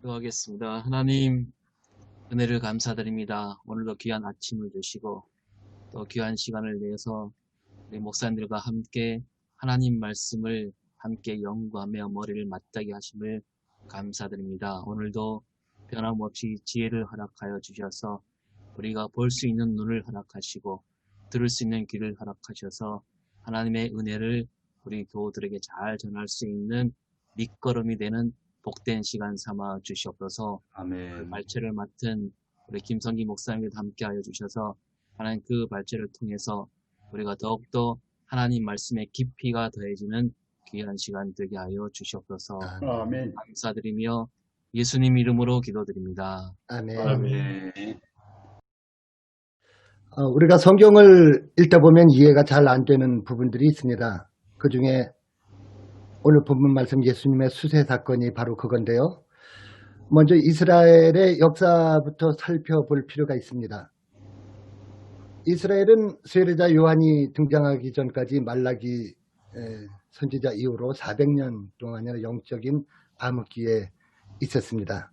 기도하겠습니다. 하나님, 은혜를 감사드립니다. 오늘도 귀한 아침을 주시고 또 귀한 시간을 내서 우리 목사님들과 함께 하나님 말씀을 함께 연구하며 머리를 맞대게 하심을 감사드립니다. 오늘도 변함없이 지혜를 허락하여 주셔서 우리가 볼 수 있는 눈을 허락하시고 들을 수 있는 귀를 허락하셔서 하나님의 은혜를 우리 교우들에게 잘 전할 수 있는 밑거름이 되는 복된 시간 삼아 주시옵소서. 아멘. 발제를 맡은 우리 김성기 목사님과 함께하여 주셔서 하나님 그 발제를 통해서 우리가 더욱더 하나님 말씀의 깊이가 더해지는 귀한 시간 되게 하여 주시옵소서. 아멘. 감사드리며 예수님 이름으로 기도드립니다. 아멘. 아멘. 우리가 성경을 읽다 보면 이해가 잘 안 되는 부분들이 있습니다. 그 중에 오늘 본문 말씀 예수님의 수세 사건이 바로 그건데요. 먼저 이스라엘의 역사부터 살펴볼 필요가 있습니다. 이스라엘은 세례자 요한이 등장하기 전까지 말라기 선지자 이후로 400년 동안의 영적인 암흑기에 있었습니다.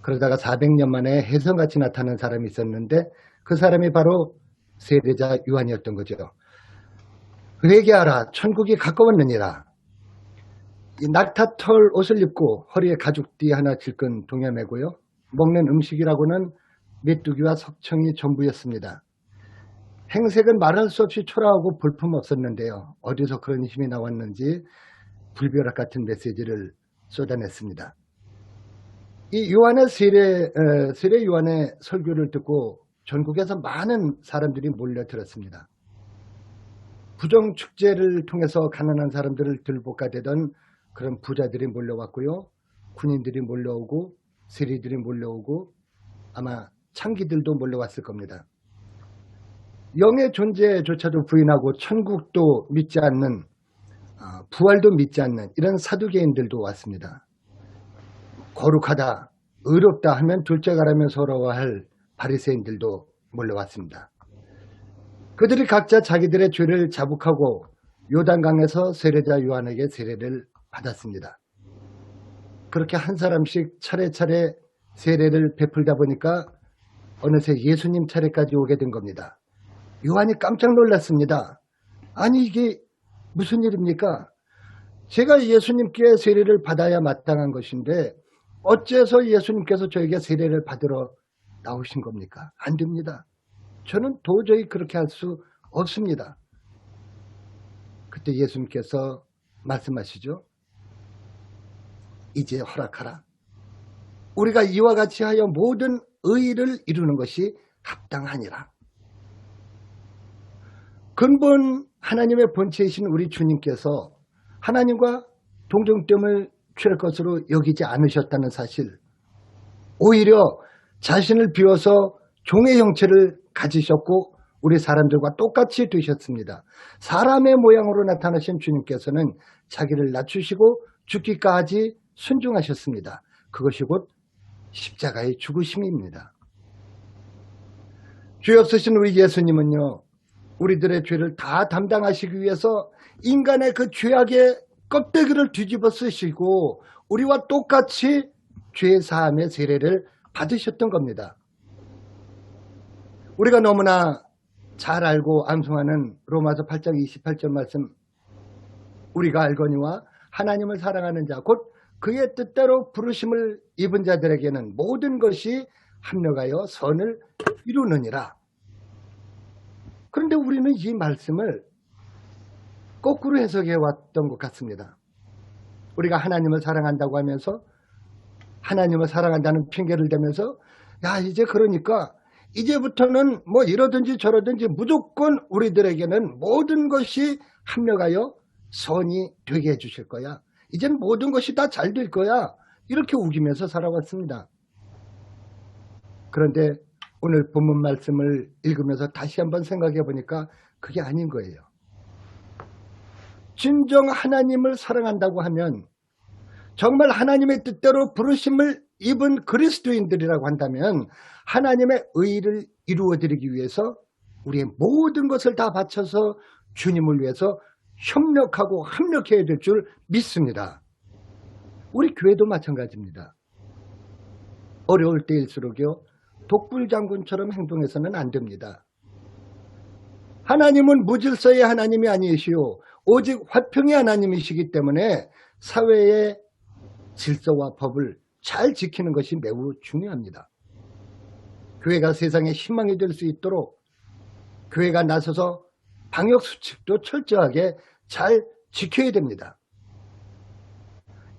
그러다가 400년 만에 혜성같이 나타난 사람이 있었는데 그 사람이 바로 세례자 요한이었던 거죠. 회개하라, 천국이 가까웠느니라. 이 낙타털 옷을 입고 허리에 가죽띠 하나 질끈 동여매고요. 먹는 음식이라고는 메뚜기와 석청이 전부였습니다. 행색은 말할 수 없이 초라하고 볼품없었는데요. 어디서 그런 힘이 나왔는지 불벼락 같은 메시지를 쏟아냈습니다. 이 요한의 세례 요한의 설교를 듣고 전국에서 많은 사람들이 몰려들었습니다. 부정축제를 통해서 가난한 사람들을 들볶아대던 그런 부자들이 몰려왔고요. 군인들이 몰려오고 세리들이 몰려오고 아마 창기들도 몰려왔을 겁니다. 영의 존재조차도 부인하고 천국도 믿지 않는, 부활도 믿지 않는 이런 사두개인들도 왔습니다. 거룩하다, 의롭다 하면 둘째 가라면 서러워할 바리새인들도 몰려왔습니다. 그들이 각자 자기들의 죄를 자복하고 요단강에서 세례자 요한에게 세례를 받았습니다. 그렇게 한 사람씩 차례차례 세례를 베풀다 보니까 어느새 예수님 차례까지 오게 된 겁니다. 요한이 깜짝 놀랐습니다. 아니 이게 무슨 일입니까? 제가 예수님께 세례를 받아야 마땅한 것인데 어째서 예수님께서 저에게 세례를 받으러 나오신 겁니까? 안 됩니다. 저는 도저히 그렇게 할 수 없습니다. 그때 예수님께서 말씀하시죠. 이제 허락하라. 우리가 이와 같이 하여 모든 의를 이루는 것이 합당하니라. 근본 하나님의 본체이신 우리 주님께서 하나님과 동정됨을 취할 것으로 여기지 않으셨다는 사실, 오히려 자신을 비워서 종의 형체를 가지셨고 우리 사람들과 똑같이 되셨습니다. 사람의 모양으로 나타나신 주님께서는 자기를 낮추시고 죽기까지 순종하셨습니다. 그것이 곧 십자가의 죽으심입니다. 죄 없으신 우리 예수님은요, 우리들의 죄를 다 담당하시기 위해서 인간의 그 죄악의 껍데기를 뒤집어 쓰시고 우리와 똑같이 죄 사함의 세례를 받으셨던 겁니다. 우리가 너무나 잘 알고 암송하는 로마서 8장 28절 말씀, 우리가 알거니와 하나님을 사랑하는 자 곧 그의 뜻대로 부르심을 입은 자들에게는 모든 것이 합력하여 선을 이루느니라. 그런데 우리는 이 말씀을 거꾸로 해석해 왔던 것 같습니다. 우리가 하나님을 사랑한다고 하면서 하나님을 사랑한다는 핑계를 대면서 야 이제 그러니까 이제부터는 뭐 이러든지 저러든지 무조건 우리들에게는 모든 것이 합력하여 선이 되게 해주실 거야. 이제는 모든 것이 다 잘 될 거야. 이렇게 우기면서 살아왔습니다. 그런데 오늘 본문 말씀을 읽으면서 다시 한번 생각해 보니까 그게 아닌 거예요. 진정 하나님을 사랑한다고 하면 정말 하나님의 뜻대로 부르심을 입은 그리스도인들이라고 한다면 하나님의 의를 이루어드리기 위해서 우리의 모든 것을 다 바쳐서 주님을 위해서 협력하고 합력해야 될 줄 믿습니다. 우리 교회도 마찬가지입니다. 어려울 때일수록요, 독불장군처럼 행동해서는 안 됩니다. 하나님은 무질서의 하나님이 아니시오. 오직 화평의 하나님이시기 때문에 사회의 질서와 법을 잘 지키는 것이 매우 중요합니다. 교회가 세상에 희망이 될 수 있도록 교회가 나서서 방역수칙도 철저하게 잘 지켜야 됩니다.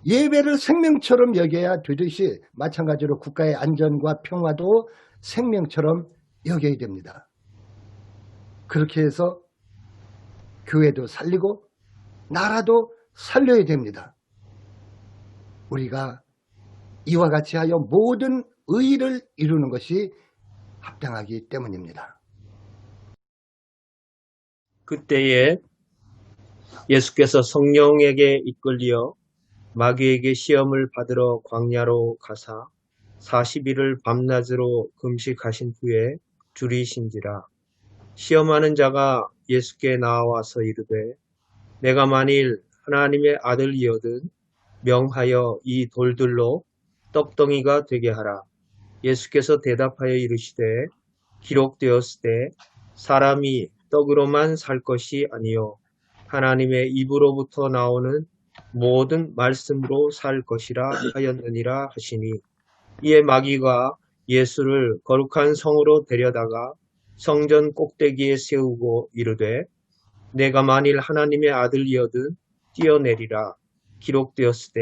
예배를 생명처럼 여겨야 되듯이 마찬가지로 국가의 안전과 평화도 생명처럼 여겨야 됩니다. 그렇게 해서 교회도 살리고 나라도 살려야 됩니다. 우리가 이와 같이 하여 모든 의의를 이루는 것이 합당하기 때문입니다. 그때에 예수께서 성령에게 이끌려 마귀에게 시험을 받으러 광야로 가사 40일을 밤낮으로 금식하신 후에 줄이신지라. 시험하는 자가 예수께 나와서 이르되 내가 만일 하나님의 아들이거든 명하여 이 돌들로 떡덩이가 되게 하라. 예수께서 대답하여 이르시되 기록되었으되 사람이 떡으로만 살 것이 아니요 하나님의 입으로부터 나오는 모든 말씀으로 살 것이라 하였느니라 하시니, 이에 마귀가 예수를 거룩한 성으로 데려다가 성전 꼭대기에 세우고 이르되 내가 만일 하나님의 아들이거든 뛰어내리라. 기록되었으되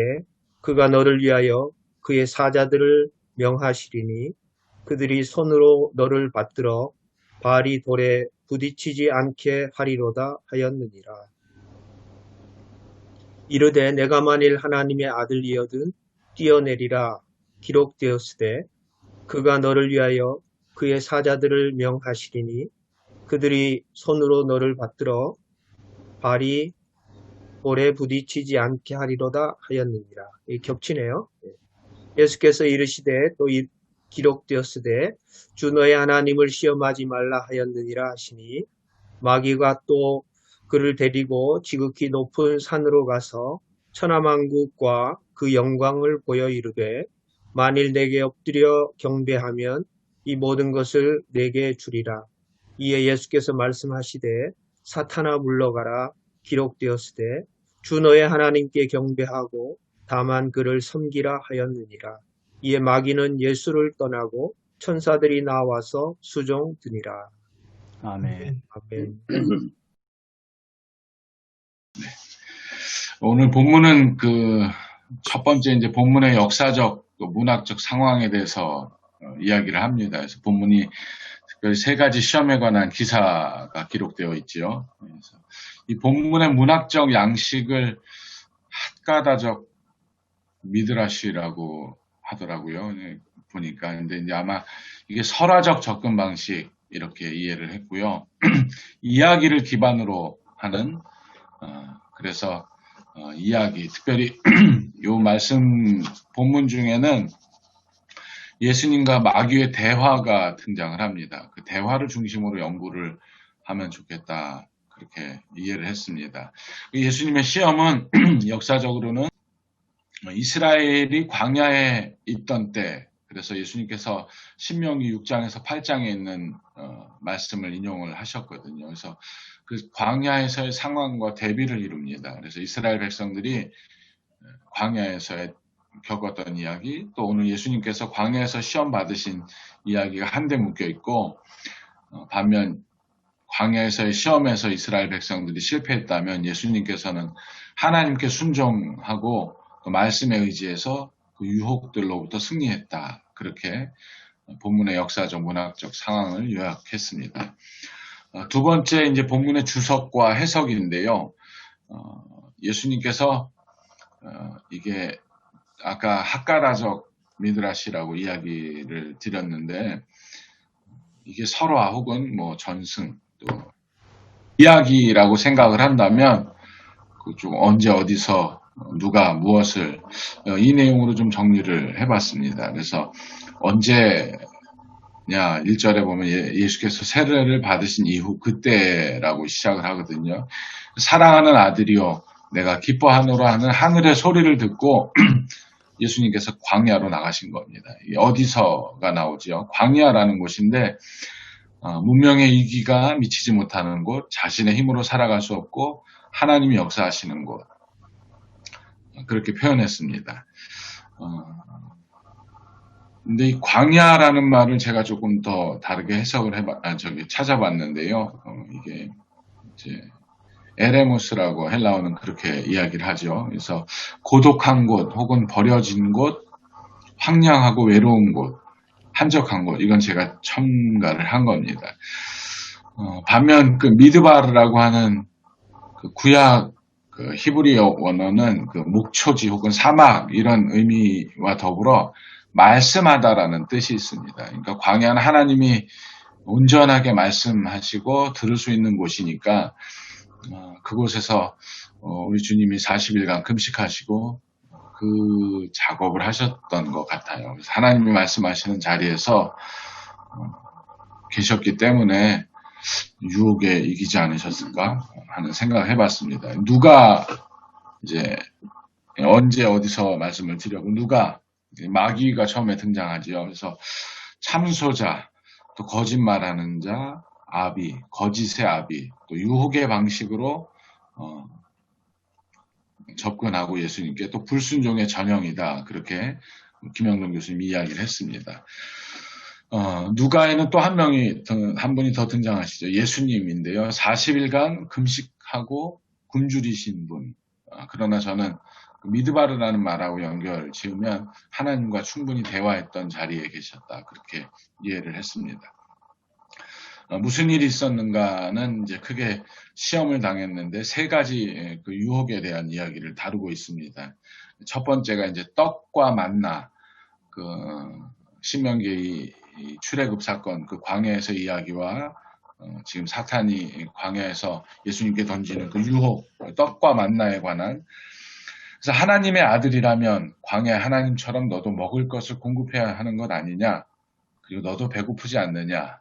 그가 너를 위하여 그의 사자들을 명하시리니 그들이 손으로 너를 받들어 발이 돌에 부딪히지 않게 하리로다 하였느니라. 이르되 내가 만일 하나님의 아들이거든 뛰어내리라. 기록되었으되 그가 너를 위하여 그의 사자들을 명하시리니 그들이 손으로 너를 받들어 발이 돌에 부딪히지 않게 하리로다 하였느니라. 이 겹치네요. 예수께서 이르시되 또 기록되었으되 주 너의 하나님을 시험하지 말라 하였느니라 하시니, 마귀가 또 그를 데리고 지극히 높은 산으로 가서 천하만국과 그 영광을 보여 이르되 만일 내게 엎드려 경배하면 이 모든 것을 내게 주리라. 이에 예수께서 말씀하시되 사탄아 물러가라. 기록되었으되 주 너의 하나님께 경배하고 다만 그를 섬기라 하였느니라. 이에 마귀는 예수를 떠나고 천사들이 나와서 수종드니라. 아멘. 아멘. 오늘 본문은 첫 번째 이제 본문의 역사적 또 문학적 상황에 대해서 이야기를 합니다. 그래서 본문이 특별히 세 가지 시험에 관한 기사가 기록되어 있지요. 그래서 이 본문의 문학적 양식을 핫가다적 미드라시라고 하더라고요. 보니까. 근데 이제 아마 이게 설화적 접근 방식 이렇게 이해를 했고요. 이야기를 기반으로 하는 그래서 이야기, 특별히 요 말씀 본문 중에는 예수님과 마귀의 대화가 등장을 합니다. 그 대화를 중심으로 연구를 하면 좋겠다. 그렇게 이해를 했습니다. 예수님의 시험은 역사적으로는 이스라엘이 광야에 있던 때, 그래서 예수님께서 신명기 6장에서 8장에 있는 말씀을 인용을 하셨거든요. 그래서 그 광야에서의 상황과 대비를 이룹니다. 그래서 이스라엘 백성들이 광야에서 겪었던 이야기, 또 오늘 예수님께서 광야에서 시험 받으신 이야기가 한데 묶여 있고, 반면 광야에서의 시험에서 이스라엘 백성들이 실패했다면 예수님께서는 하나님께 순종하고 그 말씀에 의지해서 그 유혹들로부터 승리했다. 그렇게 본문의 역사적 문학적 상황을 요약했습니다. 두 번째 이제 본문의 주석과 해석인데요. 예수님께서 이게 아까 핫가라적 미드라시라고 이야기를 드렸는데, 이게 설화 혹은 뭐 전승 또 이야기라고 생각을 한다면 좀 언제 어디서 누가 무엇을 이 내용으로 좀 정리를 해봤습니다. 그래서 언제냐 1절에 보면 예수께서 세례를 받으신 이후 그때라고 시작을 하거든요. 사랑하는 아들이요 내가 기뻐하노라 하는 하늘의 소리를 듣고 예수님께서 광야로 나가신 겁니다. 어디서가 나오지요? 광야라는 곳인데 문명의 이기가 미치지 못하는 곳, 자신의 힘으로 살아갈 수 없고 하나님이 역사하시는 곳, 그렇게 표현했습니다. 근데 이 광야라는 말을 제가 조금 더 다르게 해석을 찾아봤는데요. 이게 이제 에레무스라고 헬라어는 그렇게 이야기를 하죠. 그래서 고독한 곳 혹은 버려진 곳, 황량하고 외로운 곳, 한적한 곳, 이건 제가 첨가를 한 겁니다. 반면 그 미드바르라고 하는 그 구약 그 히브리어 원어는 그 목초지 혹은 사막 이런 의미와 더불어 말씀하다라는 뜻이 있습니다. 그러니까 광야는 하나님이 온전하게 말씀하시고 들을 수 있는 곳이니까 그곳에서 우리 주님이 40일간 금식하시고 그 작업을 하셨던 것 같아요. 그래서 하나님이 말씀하시는 자리에서 계셨기 때문에 유혹에 이기지 않으셨을까 하는 생각을 해봤습니다. 누가 이제 언제 어디서 말씀을 드렸고 누가 마귀가 처음에 등장하지요. 그래서 참소자, 또 거짓말하는 자, 아비, 거짓의 아비, 또 유혹의 방식으로 접근하고 예수님께 또 불순종의 전형이다. 그렇게 김영동 교수님이 이야기를 했습니다. 누가에는 또 한 분이 더 등장하시죠. 예수님인데요. 40일간 금식하고 굶주리신 분. 그러나 저는 미드바르라는 말하고 연결 지으면 하나님과 충분히 대화했던 자리에 계셨다. 그렇게 이해를 했습니다. 무슨 일이 있었는가는 이제 크게 시험을 당했는데 세 가지 그 유혹에 대한 이야기를 다루고 있습니다. 첫 번째가 이제 떡과 만나, 그 신명기 출애굽 사건, 그 광야에서 이야기와 지금 사탄이 광야에서 예수님께 던지는 그 유혹, 떡과 만나에 관한. 그래서 하나님의 아들이라면 광야 하나님처럼 너도 먹을 것을 공급해야 하는 것 아니냐? 그리고 너도 배고프지 않느냐?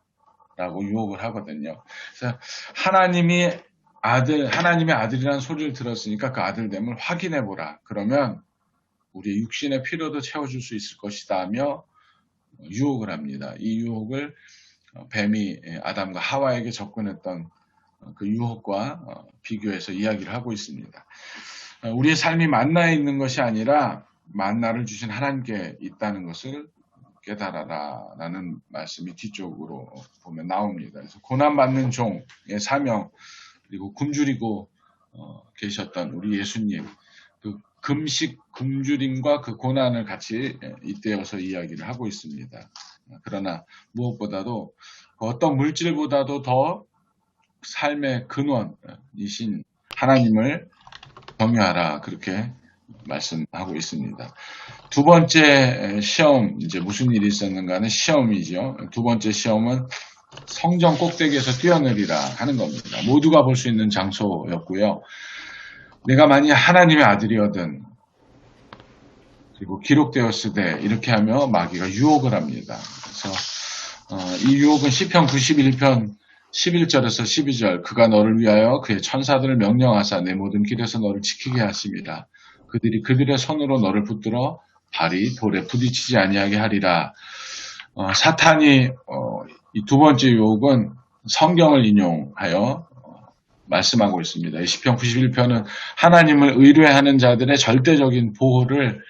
라고 유혹을 하거든요. 그래서 하나님의 아들이라는 소리를 들었으니까 그 아들됨을 확인해보라. 그러면 우리의 육신의 필요도 채워줄 수 있을 것이다 하며 유혹을 합니다. 이 유혹을 뱀이 아담과 하와에게 접근했던 그 유혹과 비교해서 이야기를 하고 있습니다. 우리의 삶이 만나에 있는 것이 아니라 만나를 주신 하나님께 있다는 것을 깨달아라 라는 말씀이 뒤쪽으로 보면 나옵니다. 그래서 고난받는 종의 사명, 그리고 굶주리고 계셨던 우리 예수님, 그 금식, 굶주림과 그 고난을 같이 잇대어서 이야기를 하고 있습니다. 그러나 무엇보다도 어떤 물질보다도 더 삶의 근원이신 하나님을 경외하라, 그렇게 말씀하고 있습니다. 두 번째 시험, 이제 무슨 일이 있었는가는 시험이죠. 두 번째 시험은 성전 꼭대기에서 뛰어내리라 하는 겁니다. 모두가 볼 수 있는 장소였고요. 내가 만약 하나님의 아들이거든, 그리고 기록되었으되, 이렇게 하며 마귀가 유혹을 합니다. 그래서 이 유혹은 시편 91편 11절에서 12절, 그가 너를 위하여 그의 천사들을 명령하사 내 모든 길에서 너를 지키게 하심이라. 그들이 그들의 손으로 너를 붙들어 발이 돌에 부딪히지 아니하게 하리라. 사탄이 이 두 번째 유혹은 성경을 인용하여 말씀하고 있습니다. 시편 91편은 하나님을 의뢰하는 자들의 절대적인 보호를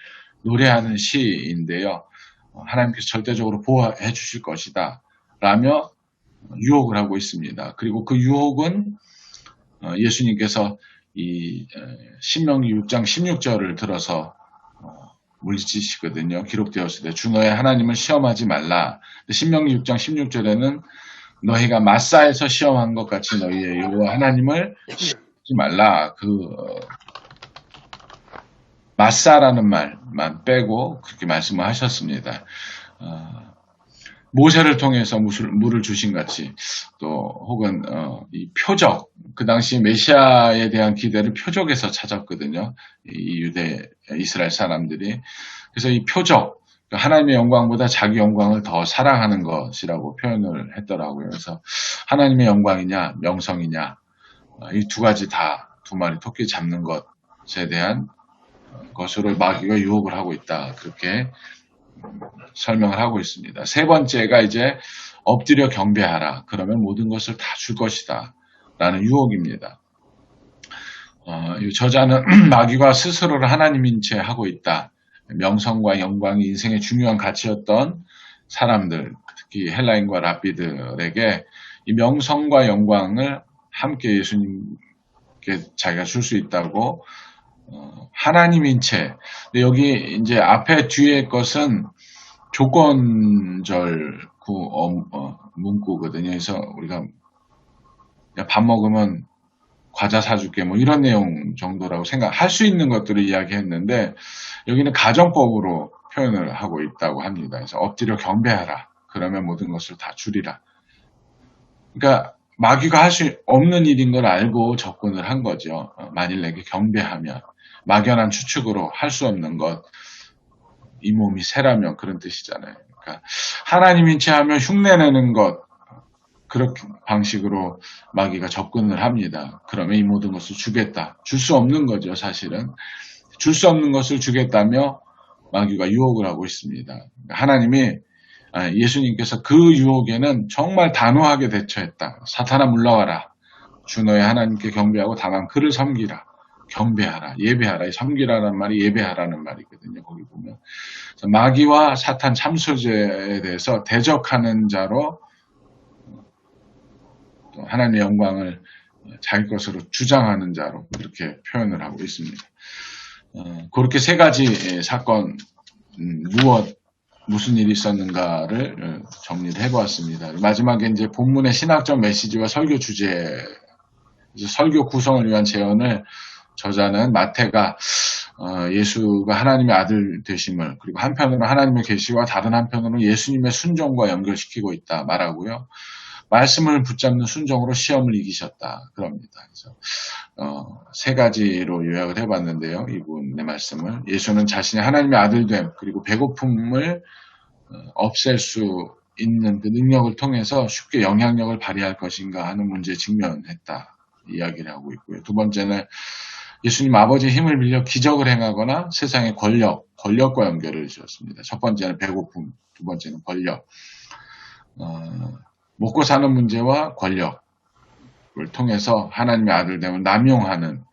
노래하는 시인데요. 하나님께서 절대적으로 보호해 주실 것이다 라며 유혹을 하고 있습니다. 그리고 그 유혹은 예수님께서 이 신명기 6장 16절을 들어서 물리치시거든요. 기록되었을 때 주 너의 하나님을 시험하지 말라. 신명기 6장 16절에는 너희가 마사에서 시험한 것 같이 너희의 여호와 하나님을 시험하지 말라. 그 마사라는 말만 빼고 그렇게 말씀을 하셨습니다. 모세를 통해서 물을 주신 같이, 또 혹은 이 표적, 그 당시 메시아에 대한 기대를 표적에서 찾았거든요. 이 유대 이스라엘 사람들이. 그래서 이 표적, 하나님의 영광보다 자기 영광을 더 사랑하는 것이라고 표현을 했더라고요. 그래서 하나님의 영광이냐 명성이냐, 이 두 가지 다 두 마리 토끼 잡는 것에 대한 것으로 마귀가 유혹을 하고 있다. 그렇게 설명을 하고 있습니다. 세 번째가 이제 엎드려 경배하라. 그러면 모든 것을 다 줄 것이다. 라는 유혹입니다. 이 저자는 마귀가 스스로를 하나님인 채 하고 있다. 명성과 영광이 인생의 중요한 가치였던 사람들, 특히 헬라인과 랍비들에게 이 명성과 영광을 함께 예수님께 자기가 줄 수 있다고 하나님인 채. 근데 여기 이제 앞에 뒤에 것은 조건절 문구거든요. 그래서 우리가 밥 먹으면 과자 사줄게 뭐 이런 내용 정도라고 생각할 수 있는 것들을 이야기했는데 여기는 가정법으로 표현을 하고 있다고 합니다. 그래서 엎드려 경배하라. 그러면 모든 것을 다 주리라. 그러니까 마귀가 할 수 없는 일인 걸 알고 접근을 한 거죠. 만일 내게 경배하면 막연한 추측으로 할 수 없는 것, 이 몸이 새라면 그런 뜻이잖아요. 그러니까 하나님인 채 하면 흉내내는 것, 그렇게 방식으로 마귀가 접근을 합니다. 그러면 이 모든 것을 주겠다. 줄 수 없는 거죠, 사실은. 줄 수 없는 것을 주겠다며 마귀가 유혹을 하고 있습니다. 하나님이 예수님께서 그 유혹에는 정말 단호하게 대처했다. 사탄아 물러가라. 주 너의 하나님께 경배하고 다만 그를 섬기라. 경배하라. 예배하라. 섬기라는 말이 예배하라는 말이거든요. 거기 보면. 그래서 마귀와 사탄 참소제에 대해서 대적하는 자로 하나님의 영광을 자기 것으로 주장하는 자로 그렇게 표현을 하고 있습니다. 그렇게 세 가지 사건, 무슨 일이 있었는가를 정리를 해보았습니다. 마지막에 이제 본문의 신학적 메시지와 설교 주제, 설교 구성을 위한 제언을 저자는 마태가 예수가 하나님의 아들 되심을, 그리고 한편으로 하나님의 계시와 다른 한편으로 예수님의 순종과 연결시키고 있다 말하고요. 말씀을 붙잡는 순종으로 시험을 이기셨다. 그럽니다. 그래서 세 가지로 요약을 해봤는데요. 이분의 말씀을 예수는 자신이 하나님의 아들됨 그리고 배고픔을 없앨 수 있는 그 능력을 통해서 쉽게 영향력을 발휘할 것인가 하는 문제에 직면했다. 이야기를 하고 있고요. 두 번째는 예수님 아버지의 힘을 빌려 기적을 행하거나 세상의 권력과 연결을 지었습니다. 첫 번째는 배고픔, 두 번째는 권력. 먹고 사는 문제와 권력을 통해서 하나님의 아들됨을 남용하는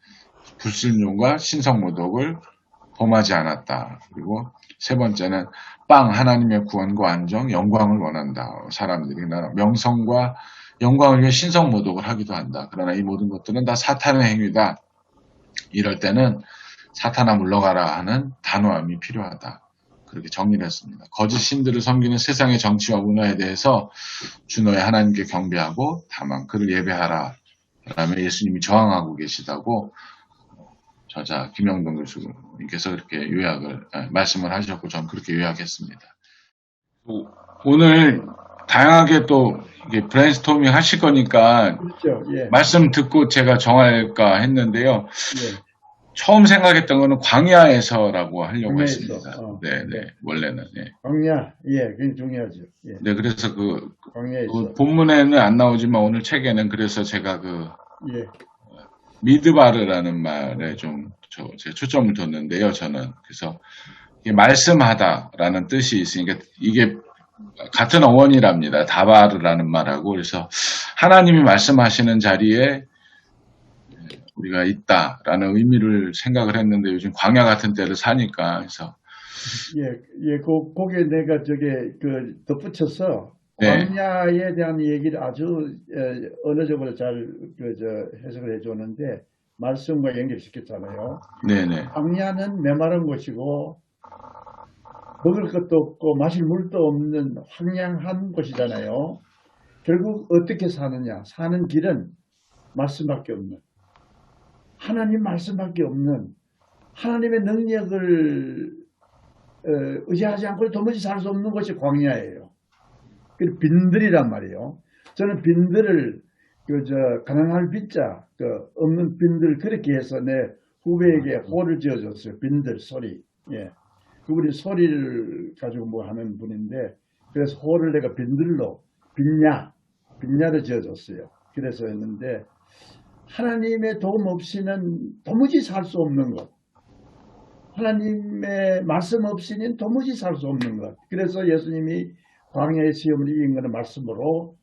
불순종과 신성모독을 범하지 않았다. 그리고 세 번째는 하나님의 구원과 안정, 영광을 원한다. 사람들이 명성과 영광을 위해 신성모독을 하기도 한다. 그러나 이 모든 것들은 다 사탄의 행위다. 이럴 때는 사탄아 물러가라 하는 단호함이 필요하다. 그렇게 정리를 했습니다. 거짓 신들을 섬기는 세상의 정치와 문화에 대해서 주 너의 하나님께 경배하고 다만 그를 예배하라 라며 예수님이 저항하고 계시다고 저자 김영동 교수님께서 그렇게 말씀을 하셨고 저는 그렇게 요약했습니다. 오늘 다양하게 또 브레인스토밍 하실 거니까 그렇죠. 예. 말씀 듣고 제가 정할까 했는데요. 예. 처음 생각했던 거는 광야에서라고 하려고 광야에서. 했습니다. 네, 원래는. 예. 광야, 그게 중요하죠. 예. 네, 그래서 광야에서. 본문에는 안 나오지만 오늘 책에는 그래서 제가 예. 미드바르라는 말에 좀 제가 초점을 뒀는데요, 저는. 그래서 이게 말씀하다라는 뜻이 있으니까 이게 같은 어원이랍니다. 다바르라는 말하고. 그래서 하나님이 말씀하시는 자리에 우리가 있다라는 의미를 생각을 했는데 요즘 광야 같은 때를 사니까 그래서 거기에 내가 덧붙여서 네. 광야에 대한 얘기를 아주 언어적으로 잘 해석을 해줬는데 말씀과 연결시켰잖아요. 네네. 광야는 메마른 곳이고 먹을 것도 없고 마실 물도 없는 황량한 곳이잖아요. 결국 어떻게 사느냐? 사는 길은 말씀밖에 없는, 하나님 말씀밖에 없는, 하나님의 능력을 의지하지 않고 도무지 살 수 없는 것이 광야예요. 그리고 빈들이란 말이에요. 저는 빈들을 가난할 빈자, 없는 빈들 그렇게 해서 내 후배에게 호를 지어줬어요. 빈들 소리. 예. 그분이 소리를 가지고 뭐 하는 분인데 그래서 호를 내가 빈들로 빈야를 지어줬어요. 그래서 했는데 하나님의 도움 없이는 도무지 살 수 없는 것. 하나님의 말씀 없이는 도무지 살 수 없는 것. 그래서 예수님이 광야의 시험을 이긴 것은 말씀으로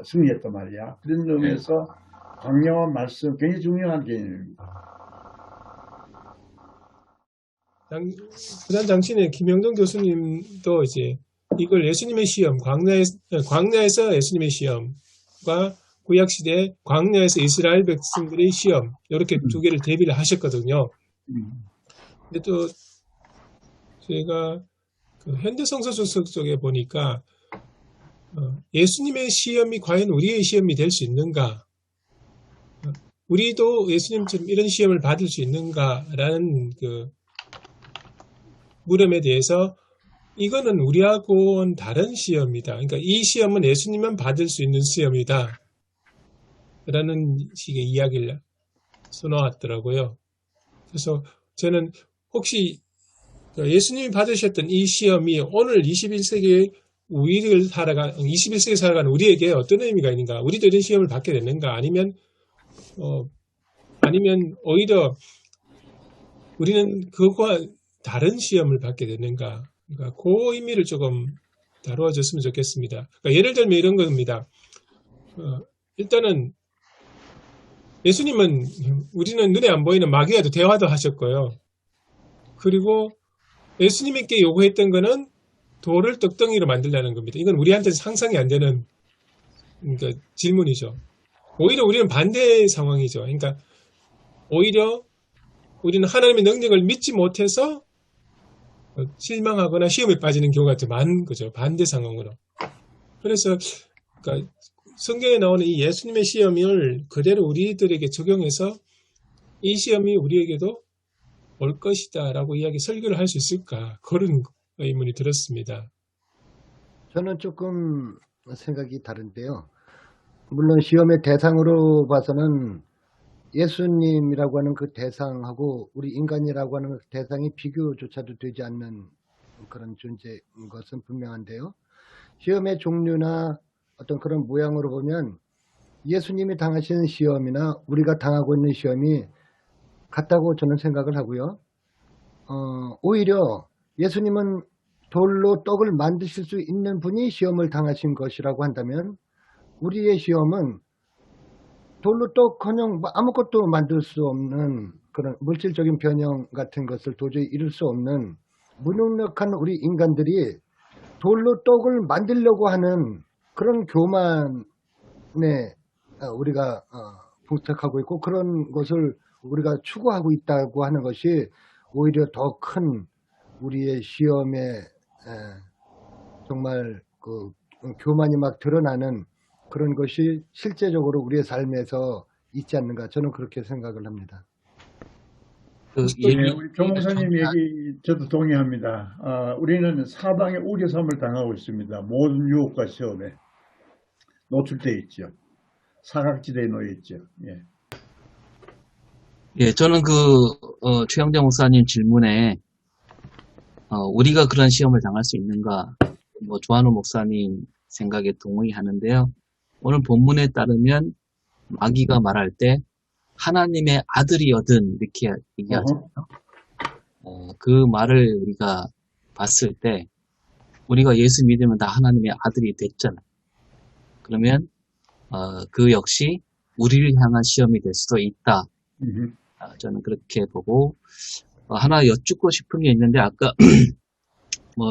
승리했단 말이야. 그런 의미에서 광야와 말씀 굉장히 중요한 개념입니다. 부산 장신의 김영정 교수님도 이제 이걸 예수님의 시험, 광야에서 예수님의 시험과 구약시대 광야에서 이스라엘 백성들의 시험, 이렇게 두 개를 대비를 하셨거든요. 근데 또 제가 그 현대성서 쪽에 보니까 예수님의 시험이 과연 우리의 시험이 될 수 있는가? 우리도 예수님처럼 이런 시험을 받을 수 있는가라는 그 물음에 대해서 이거는 우리하고는 다른 시험이다. 그러니까 이 시험은 예수님만 받을 수 있는 시험이다. 라는 식의 이야기를 써놓았더라고요. 그래서 저는 혹시 예수님이 받으셨던 이 시험이 오늘 21세기에 21세기에 살아가는 우리에게 어떤 의미가 있는가? 우리도 이런 시험을 받게 되는가? 아니면 오히려 우리는 그것과 다른 시험을 받게 되는가? 그러니까 그 의미를 조금 다루어졌으면 좋겠습니다. 그러니까 예를 들면 이런 겁니다. 일단은 예수님은 우리는 눈에 안 보이는 마귀와도 대화도 하셨고요. 그리고 예수님께 요구했던 거는 돌을 떡덩이로 만들라는 겁니다. 이건 우리한테는 상상이 안 되는 그러니까 질문이죠. 오히려 우리는 반대의 상황이죠. 그러니까 오히려 우리는 하나님의 능력을 믿지 못해서 실망하거나 시험에 빠지는 경우가 더 많은 거죠. 반대 상황으로. 그래서 그러니까 성경에 나오는 이 예수님의 시험을 그대로 우리들에게 적용해서 이 시험이 우리에게도 올 것이다 라고 설교를 할 수 있을까? 그런 의문이 들었습니다. 저는 조금 생각이 다른데요. 물론 시험의 대상으로 봐서는 예수님이라고 하는 그 대상하고 우리 인간이라고 하는 그 대상이 비교조차도 되지 않는 그런 존재인 것은 분명한데요. 시험의 종류나 어떤 그런 모양으로 보면 예수님이 당하신 시험이나 우리가 당하고 있는 시험이 같다고 저는 생각을 하고요. 오히려 예수님은 돌로 떡을 만드실 수 있는 분이 시험을 당하신 것이라고 한다면 우리의 시험은 돌로 떡커녕 아무것도 만들 수 없는 그런 물질적인 변형 같은 것을 도저히 이룰 수 없는 무능력한 우리 인간들이 돌로 떡을 만들려고 하는 그런 교만에 우리가 봉착하고 있고 그런 것을 우리가 추구하고 있다고 하는 것이 오히려 더 큰 우리의 시험에 정말 그 교만이 막 드러나는 그런 것이 실제적으로 우리의 삶에서 있지 않는가 저는 그렇게 생각을 합니다. 우리 조 목사님 얘기 저도 동의합니다. 우리는 사방에 우겨섬을 당하고 있습니다. 모든 유혹과 시험에 노출되어 있죠. 사각지대에 놓여 있죠. 예. 예, 저는 최영재 목사님 질문에 우리가 그런 시험을 당할 수 있는가? 조한호 목사님 생각에 동의하는데요. 오늘 본문에 따르면 마귀가 말할 때 하나님의 아들이거든 이렇게 얘기하잖아요. 그 말을 우리가 봤을 때 우리가 예수 믿으면 다 하나님의 아들이 됐잖아요. 그러면 그 역시 우리를 향한 시험이 될 수도 있다. 저는 그렇게 보고 하나 여쭙고 싶은 게 있는데 아까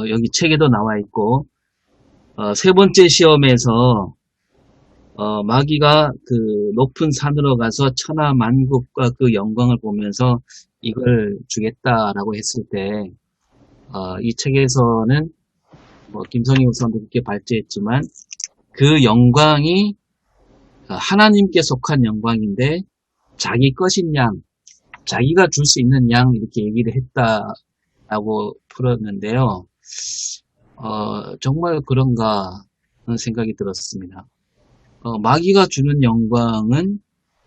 여기 책에도 나와 있고 세 번째 시험에서 마귀가 그 높은 산으로 가서 천하 만국과 그 영광을 보면서 이걸 주겠다라고 했을 때 이 책에서는 김성희 목사님도 그렇게 발제했지만 그 영광이 하나님께 속한 영광인데 자기 것인 양, 자기가 줄 수 있는 양 이렇게 얘기를 했다라고 풀었는데요. 정말 그런가 하는 생각이 들었습니다. 마귀가 주는 영광은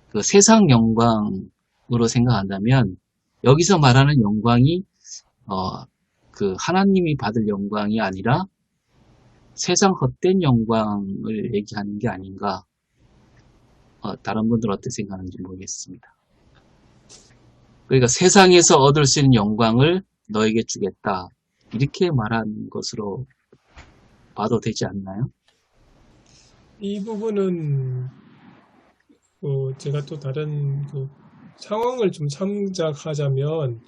그 세상 영광으로 생각한다면 여기서 말하는 영광이 그 하나님이 받을 영광이 아니라 세상 헛된 영광을 얘기하는 게 아닌가. 다른 분들은 어떻게 생각하는지 모르겠습니다. 그러니까 세상에서 얻을 수 있는 영광을 너에게 주겠다. 이렇게 말한 것으로 봐도 되지 않나요? 이 부분은 제가 또 다른 상황을 좀 참작하자면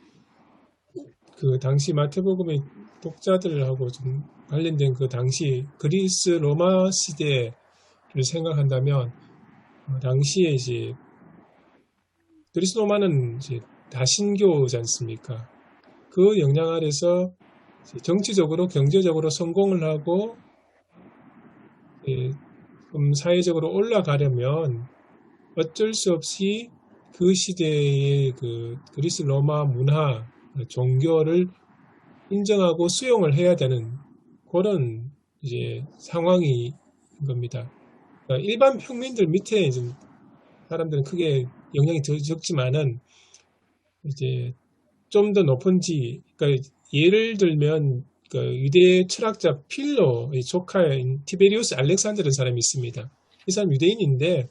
그 당시 마태복음의 독자들하고 좀 관련된 그 당시 그리스 로마 시대를 생각한다면 당시에 이제 그리스 로마는 이제 다신교지 않습니까? 그 영향 아래서 정치적으로 경제적으로 성공을 하고 좀 사회적으로 올라가려면 어쩔 수 없이 그 시대의 그 그리스 로마 문화, 종교를 인정하고 수용을 해야 되는 그런 이제 상황인 겁니다. 그러니까 일반 평민들 밑에 좀 사람들은 크게 영향이 더 적지만은 이제 좀 더 높은 그러니까 예를 들면 그 유대 철학자 필로의 조카인 티베리우스 알렉산더라는 사람이 있습니다. 이 사람 유대인인데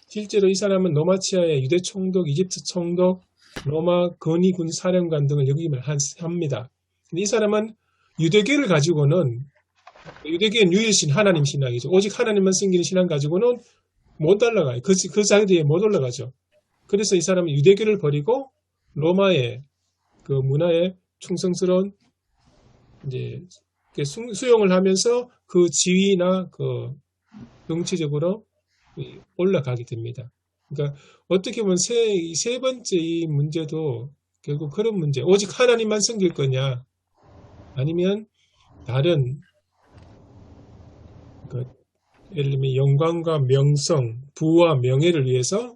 실제로 이 사람은 노마치아의 유대 총독, 이집트 총독, 로마 건의군 사령관 등을 역임을 합니다. 근데 이 사람은 유대교를 가지고는 유대교는 유일신 하나님 신앙이죠. 오직 하나님만 섬기는 신앙 가지고는 못 올라가요. 그 자리에 못 올라가죠. 그래서 이 사람은 유대교를 버리고 로마의 그 문화에 충성스러운 이제 수용을 하면서 그 지위나 그 정치적으로 올라가게 됩니다. 그러니까 어떻게 보면 세 번째 이 문제도 결국 그런 문제. 오직 하나님만 섬길 거냐, 아니면 다른 그 예를 들면 영광과 명성, 부와 명예를 위해서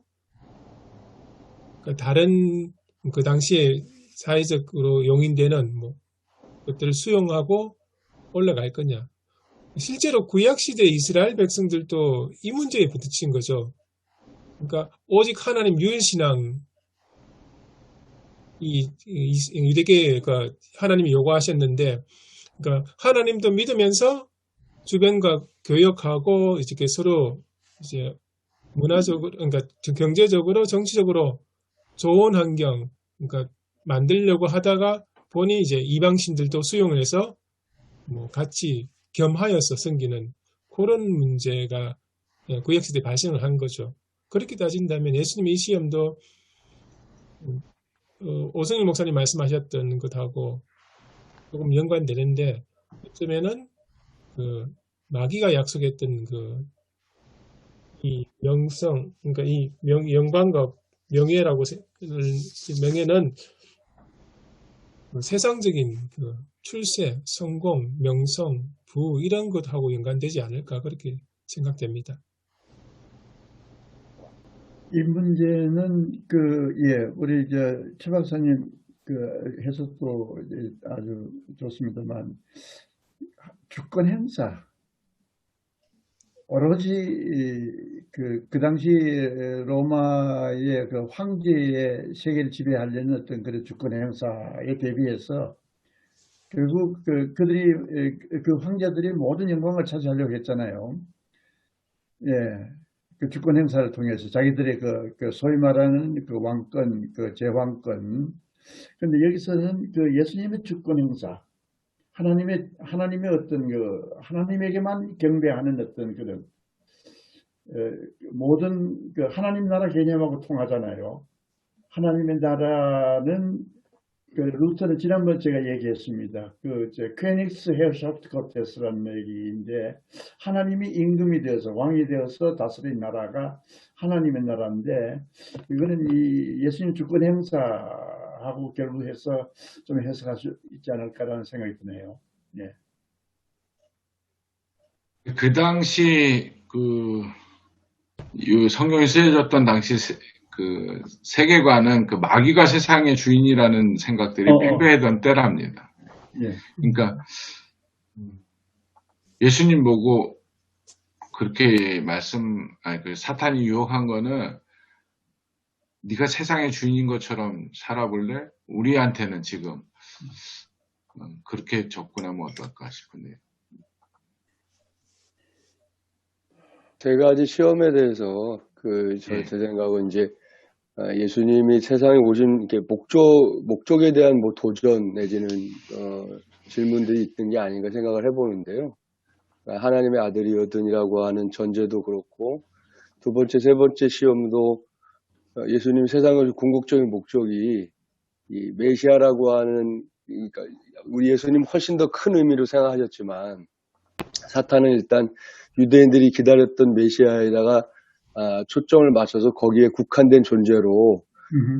다른 그 당시에 사회적으로 용인되는 것들을 수용하고 올라갈 거냐. 실제로 구약시대 이스라엘 백성들도 이 문제에 부딪힌 거죠. 그러니까 오직 하나님 유일신앙, 이 유대교가 하나님이 요구하셨는데, 그러니까 하나님도 믿으면서 주변과 교역하고 이렇게 서로 이제 문화적으로, 그러니까 경제적으로, 정치적으로 좋은 환경, 그러니까 만들려고 하다가 보니 이제 이방신들도 수용을 해서 같이 겸하여서 섬기는 그런 문제가 구약시대에 발생을 한 거죠. 그렇게 따진다면 예수님의 이 시험도 오성일 목사님 말씀하셨던 것하고 조금 연관되는데, 어쩌면은 그 마귀가 약속했던 이 명성, 그러니까 이 영광과 명예라고 명예는 세상적인 출세, 성공, 명성, 부 이런 것하고 연관되지 않을까 그렇게 생각됩니다. 이 문제는 우리 최 박사님 해석도 아주 좋습니다만 주권 행사 오로지 그 당시 로마의 그 황제의 세계를 지배하려는 어떤 그런 주권 행사에 대비해서 결국 그들이 그 황제들이 모든 영광을 차지하려고 했잖아요. 예, 그 주권 행사를 통해서 자기들의 그 소위 말하는 그 왕권, 그 제왕권. 그런데 여기서는 그 예수님의 주권 행사, 하나님의 어떤 하나님에게만 경배하는 어떤 그런 모든 그 하나님 나라 개념하고 통하잖아요. 하나님의 나라는 루터는 지난번 제가 얘기했습니다. 퀘닉스 헤어샤프트 코테스라는 얘기인데, 하나님이 임금이 되어서 왕이 되어서 다스린 나라가 하나님의 나라인데, 이거는 이 예수님 주권 행사하고 결부해서 좀 해석할 수 있지 않을까라는 생각이 드네요. 네. 그 당시 이 성경이 쓰여졌던 당시 그 세계관은 그 마귀가 세상의 주인이라는 생각들이 팽배했던 때랍니다. 예. 그러니까 예수님 보고 그렇게 그 사탄이 유혹한 거는 네가 세상의 주인인 것처럼 살아볼래? 우리한테는 지금 그렇게 접근하면 어떨까 싶은데요. 세 가지 시험에 대해서 제 생각은 이제 예수님이 세상에 오신 이렇게 목적에 대한 뭐 도전 내지는 질문들이 있는 게 아닌가 생각을 해보는데요. 하나님의 아들이거든이라고 하는 전제도 그렇고, 두 번째, 세 번째 시험도 예수님 세상의 궁극적인 목적이 이 메시아라고 하는, 그러니까 우리 예수님 훨씬 더 큰 의미로 생각하셨지만, 사탄은 일단 유대인들이 기다렸던 메시아에다가 초점을 맞춰서 거기에 국한된 존재로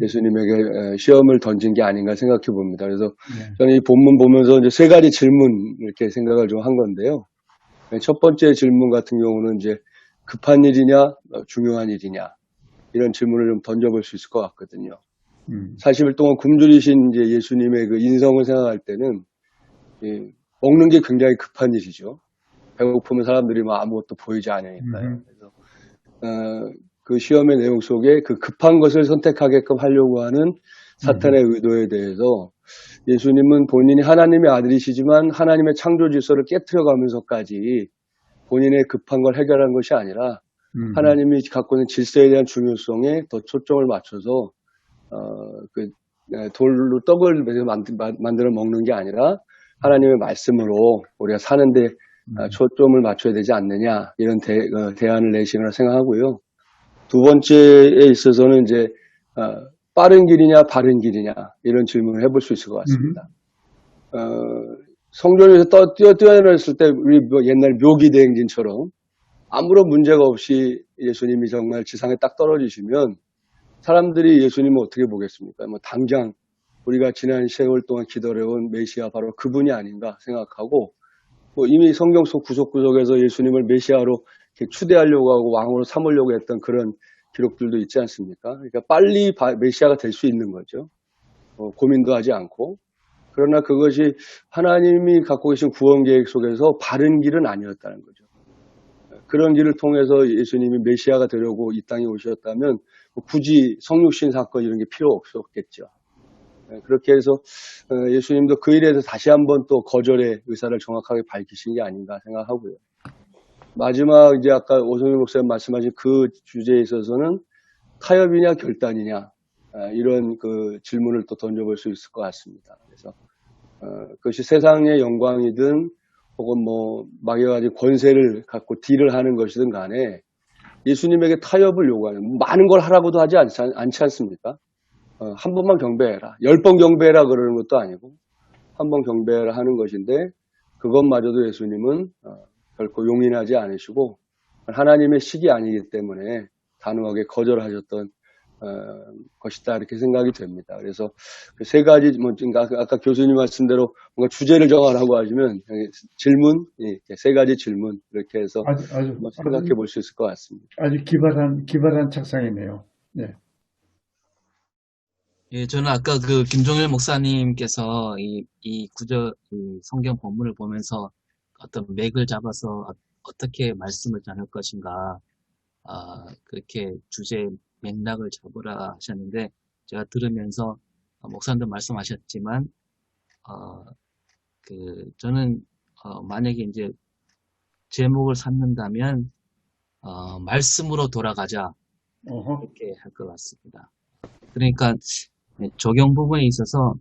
예수님에게 시험을 던진 게 아닌가 생각해 봅니다. 그래서 저는 이 본문 보면서 이제 세 가지 질문 이렇게 생각을 좀 한 건데요. 첫 번째 질문 같은 경우는 이제 급한 일이냐, 중요한 일이냐, 이런 질문을 좀 던져볼 수 있을 것 같거든요. 40일 동안 굶주리신 이제 예수님의 그 인성을 생각할 때는 먹는 게 굉장히 급한 일이죠. 배고프면 사람들이 뭐 아무것도 보이지 않으니까요. 그래서 그 시험의 내용 속에 그 급한 것을 선택하게끔 하려고 하는 사탄의 의도에 대해서 예수님은 본인이 하나님의 아들이시지만 하나님의 창조 질서를 깨트려가면서까지 본인의 급한 걸 해결한 것이 아니라 하나님이 갖고 있는 질서에 대한 중요성에 더 초점을 맞춰서 돌로 떡을 만들어 먹는 게 아니라 하나님의 말씀으로 우리가 사는데 초점을 맞춰야 되지 않느냐, 이런 대안을 내신 거라 생각하고요. 두 번째에 있어서는 이제 빠른 길이냐 바른 길이냐, 이런 질문을 해볼 수 있을 것 같습니다. 성전에서 뛰어내렸을 때 우리 옛날 묘기 대행진처럼 아무런 문제가 없이 예수님이 정말 지상에 딱 떨어지시면 사람들이 예수님을 어떻게 보겠습니까? 뭐 당장 우리가 지난 세월 동안 기다려온 메시아 바로 그분이 아닌가 생각하고, 뭐 이미 성경 속 구석구석에서 예수님을 메시아로 추대하려고 하고 왕으로 삼으려고 했던 그런 기록들도 있지 않습니까? 그러니까 빨리 메시아가 될 수 있는 거죠. 고민도 하지 않고. 그러나 그것이 하나님이 갖고 계신 구원 계획 속에서 바른 길은 아니었다는 거죠. 그런 길을 통해서 예수님이 메시아가 되려고 이 땅에 오셨다면 굳이 성육신 사건 이런 게 필요 없었겠죠. 그렇게 해서 예수님도 그 일에 대해서 다시 한번 또 거절의 의사를 정확하게 밝히신 게 아닌가 생각하고요. 마지막 이제 아까 오성일 목사님 말씀하신 그 주제에 있어서는 타협이냐 결단이냐, 이런 그 질문을 또 던져볼 수 있을 것 같습니다. 그래서 그것이 세상의 영광이든 혹은 뭐 마귀가 가진 권세를 갖고 딜을 하는 것이든 간에 예수님에게 타협을 요구하는, 많은 걸 하라고도 하지 않지 않습니까? 한 번만 경배해라, 10번 경배해라 그러는 것도 아니고 한 번 경배해라 하는 것인데, 그것마저도 예수님은 결코 용인하지 않으시고 하나님의 식이 아니기 때문에 단호하게 거절하셨던 것이다, 이렇게 생각이 됩니다. 그래서 그 세 가지, 뭐 아까 교수님 말씀대로 뭔가 주제를 정하라고 하시면 질문, 세 가지 질문, 이렇게 해서 생각해 볼 수 있을 것 같습니다. 아주 기발한 책상이네요. 네. 예, 저는 아까 그 김종일 목사님께서 이 성경 본문을 보면서 어떤 맥을 잡아서 어떻게 말씀을 전할 것인가, 그렇게 주제 맥락을 잡으라 하셨는데, 제가 들으면서 목사님도 말씀하셨지만, 저는 만약에 이제 제목을 삼는다면 말씀으로 돌아가자, 이렇게 할 것 같습니다. 그러니까 적용 부분에 있어서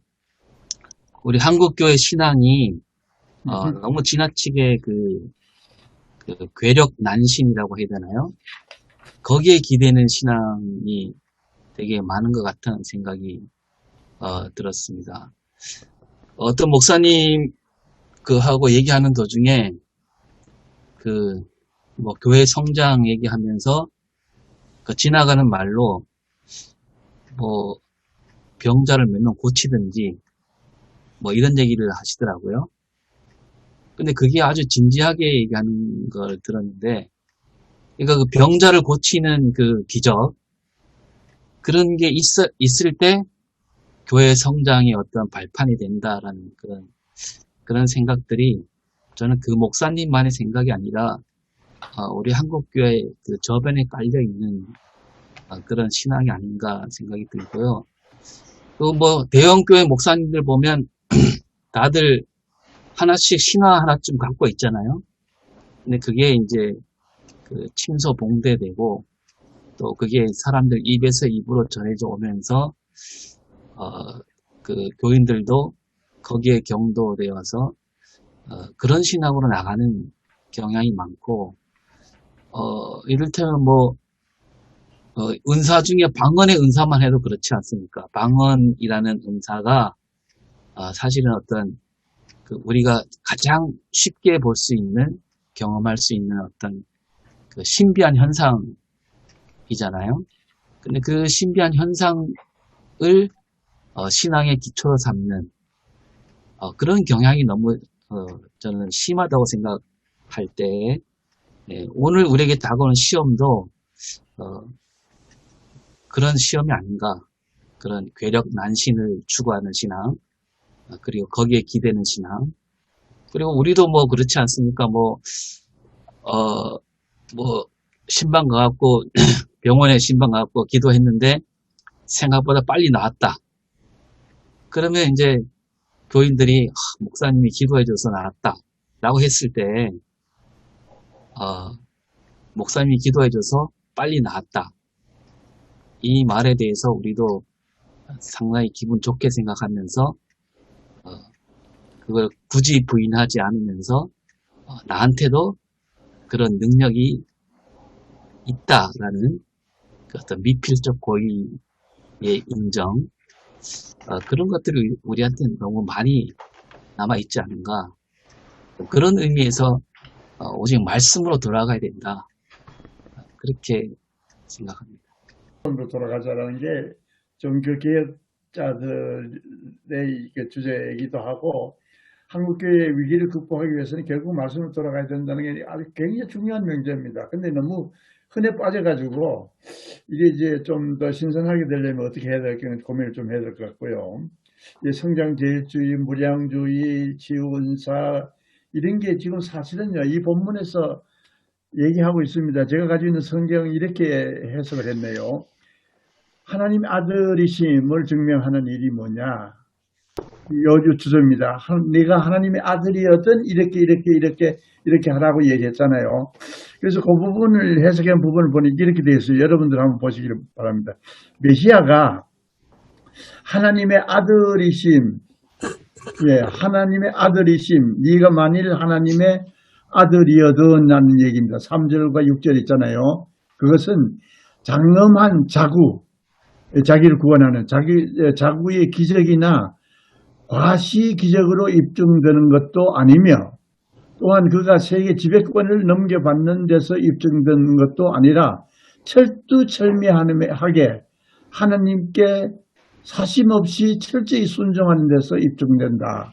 우리 한국교회 신앙이 너무 지나치게 그 괴력 난신이라고 해야 되나요? 거기에 기대는 신앙이 되게 많은 것 같은 생각이 들었습니다. 어떤 목사님 하고 얘기하는 도중에 뭐 교회 성장 얘기하면서 지나가는 말로 뭐 병자를 몇 명 고치든지 뭐 이런 얘기를 하시더라고요. 근데 그게 아주 진지하게 얘기하는 걸 들었는데, 그러니까 그 병자를 고치는 그 기적, 그런 게 있을 때 교회 성장의 어떤 발판이 된다라는 그런 생각들이, 저는 그 목사님만의 생각이 아니라 우리 한국교회 그 저변에 깔려 있는 그런 신앙이 아닌가 생각이 들고요. 또 뭐 대형교회 목사님들 보면 다들 하나씩 신화 하나쯤 갖고 있잖아요. 근데 그게 이제 침소봉대되고 또 그게 사람들 입에서 입으로 전해져 오면서 그 교인들도 거기에 경도되어서 그런 신앙으로 나가는 경향이 많고 이를테면 뭐 은사 중에 방언의 은사만 해도 그렇지 않습니까? 방언이라는 은사가 사실은 어떤 그 우리가 가장 쉽게 볼 수 있는 경험할 수 있는 어떤 그 신비한 현상이잖아요. 근데 그 신비한 현상을 신앙의 기초로 삼는 그런 경향이 너무 저는 심하다고 생각할 때 오늘 우리에게 다가오는 시험도 그런 시험이 아닌가. 그런 괴력 난신을 추구하는 신앙, 그리고 거기에 기대는 신앙. 그리고 우리도 뭐 그렇지 않습니까? 뭐 신방 가갖고 병원에 신방 가갖고 기도했는데 생각보다 빨리 나았다. 그러면 이제 교인들이 목사님이 기도해줘서 나았다 라고 했을 때 목사님이 기도해줘서 빨리 나았다. 이 말에 대해서 우리도 상당히 기분 좋게 생각하면서 그걸 굳이 부인하지 않으면서 나한테도 그런 능력이 있다라는 그 어떤 미필적 고의의 인정 그런 것들이 우리한테는 너무 많이 남아있지 않은가. 그런 의미에서 오직 말씀으로 돌아가야 된다. 그렇게 생각합니다. 으로 돌아가자라는 게 종교 개혁자들의 주제이기도 하고 한국교회의 위기를 극복하기 위해서는 결국 말씀으로 돌아가야 된다는 게 아주 굉장히 중요한 명제입니다. 근데 너무 흔해 빠져가지고 이게 이제 좀 더 신선하게 되려면 어떻게 해야 될지 고민을 좀 해야 될 것 같고요. 이제 성장제일주의, 무량주의, 지우은사 이런 게 지금 사실은요 이 본문에서 얘기하고 있습니다. 제가 가지고 있는 성경은 이렇게 해석을 했네요. 하나님의 아들이심을 증명하는 일이 뭐냐? 요주 주제입니다. 네가 하나님의 아들이었든 이렇게 하라고 얘기했잖아요. 그래서 그 부분을 해석한 부분을 보니 이렇게 되어 있어요. 여러분들 한번 보시기를 바랍니다. 메시아가 하나님의 아들이심, 하나님의 아들이심, 네가 만일 하나님의 아들이어든 라는 얘기입니다. 3절과 6절 있잖아요. 그것은 장엄한 자기를 구원하는 자구의 기적이나 과시 기적으로 입증되는 것도 아니며 또한 그가 세계 지배권을 넘겨받는 데서 입증된 것도 아니라 철두철미하게 하나님께 사심없이 철저히 순종하는 데서 입증된다.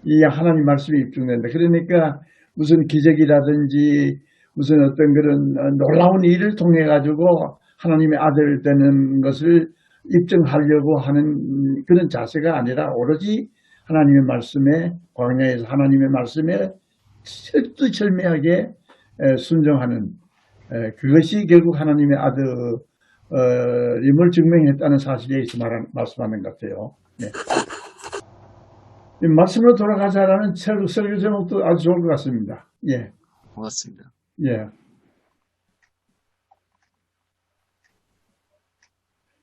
이 하나님 말씀이 입증된다. 그러니까 무슨 기적이라든지 무슨 어떤 그런 놀라운 일을 통해 가지고 하나님의 아들 되는 것을 입증하려고 하는 그런 자세가 아니라 오로지 하나님의 말씀에 광야에서 하나님의 말씀에 철두철미하게 순종하는 그것이 결국 하나님의 아들임을 증명했다는 사실에 있어 말씀하는 것 같아요. 네. 말씀으로 돌아가자라는 설교 제목도 아주 좋을 것 같습니다. 예. 고맙습니다. 예.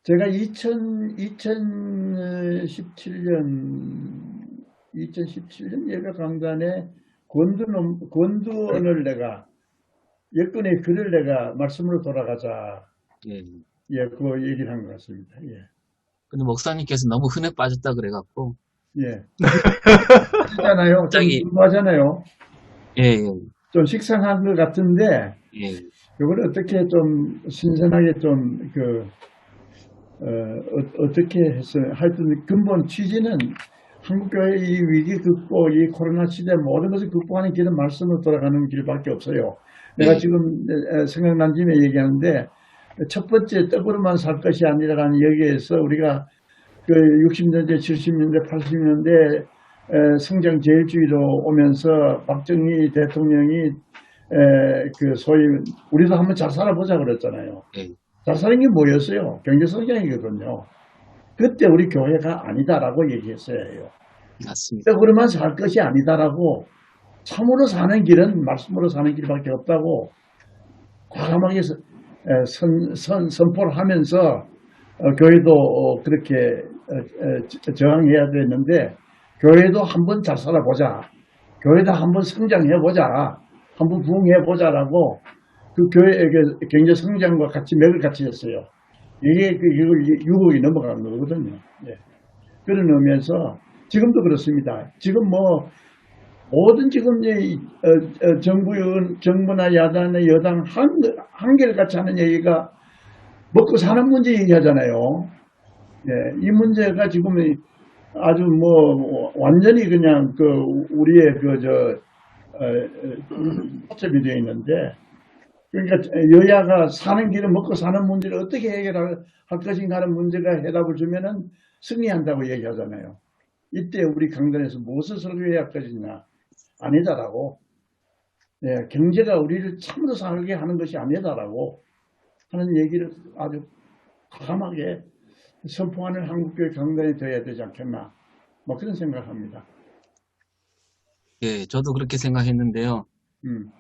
제가 2017년 예배 강단에 권두 언을 내가 여건의 글을 내가 말씀으로 돌아가자. 예. 그 얘기를 한 것 같습니다. 예. 근데 목사님께서 너무 흔해 빠졌다 그래갖고. 예. 하잖아요. 갑자기. 공부하잖아요. 예. 좀 식상한 것 같은데. 예. 이걸 어떻게 좀 신선하게 어떻게 했어요? 하여튼 근본 취지는 한국교회의 이 위기 극복, 이 코로나 시대 모든 것을 극복하는 길은 말씀으로 돌아가는 길밖에 없어요. 내가 지금 생각난 김에 얘기하는데 첫 번째 떡으로만 살 것이 아니라는 여기에서 우리가 그 60년대, 70년대, 80년대 성장제일주의로 오면서 박정희 대통령이 그 소위 우리도 한번 잘 살아보자 그랬잖아요. 잘 사는 게 뭐였어요? 경제성장이거든요. 그때 우리 교회가 아니다라고 얘기했어야 해요. 맞습니다. 떡으로만 살 것이 아니다라고 참으로 사는 길은 말씀으로 사는 길밖에 없다고 과감하게 선포를 하면서 교회도 그렇게 저항해야 되는데 교회도 한번 잘 살아보자. 교회도 한번 성장해보자. 한번 부흥해보자라고 그 교회에게 경제 성장과 같이 맥을 같이 했어요. 이게 6억이 넘어가는 거거든요. 예. 그런 의미에서 지금도 그렇습니다. 지금 뭐 모든 지금 정부나 야당의 여당 한결같이 하는 얘기가 먹고 사는 문제 얘기하잖아요. 예, 이 문제가 지금 아주 뭐 완전히 그냥 그 우리의 포섭이 되어 있는데, 그러니까 여야가 사는 길을 먹고 사는 문제를 어떻게 해결할 것인가 하는 문제가 해답을 주면은 승리한다고 얘기하잖아요. 이때 우리 강단에서 무엇을 설교해야 할 것이냐? 아니다라고. 예, 경제가 우리를 참으로 살게 하는 것이 아니다라고 하는 얘기를 아주 과감하게 선포하는 한국교회 강단이 되어야 되지 않겠나. 뭐 그런 생각을 합니다. 예, 저도 그렇게 생각했는데요. 음.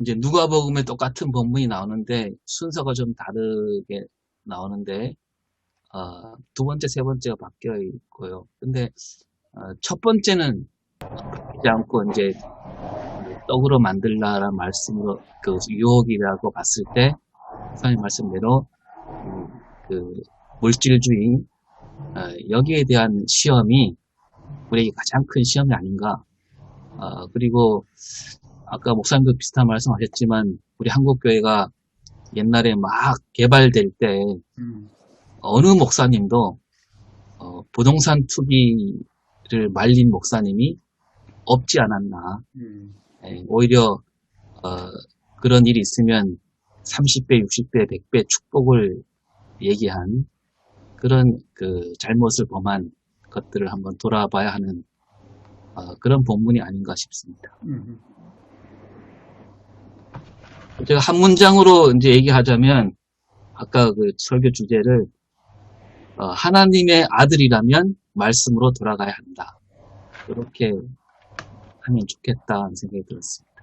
이제 누가복음에 똑같은 본문이 나오는데 순서가 좀 다르게 나오는데, 두 번째, 세 번째가 바뀌어 있고요. 근데, 첫 번째는 바뀌지 않고 이제 떡으로 만들라라는 말씀으로 그 유혹이라고 봤을 때, 성님 말씀대로, 물질주의, 여기에 대한 시험이 우리에게 가장 큰 시험이 아닌가. 그리고 아까 목사님도 비슷한 말씀하셨지만 우리 한국교회가 옛날에 막 개발될 때 어느 목사님도 부동산 투기를 말린 목사님이 없지 않았나. 오히려 그런 일이 있으면 30배, 60배, 100배 축복을 얘기한 그런 잘못을 범한 것들을 한번 돌아봐야 하는 그런 본문이 아닌가 싶습니다. 제가 한 문장으로 이제 얘기하자면 아까 그 설교 주제를 하나님의 아들이라면 말씀으로 돌아가야 한다. 이렇게 하면 좋겠다는 생각이 들었습니다.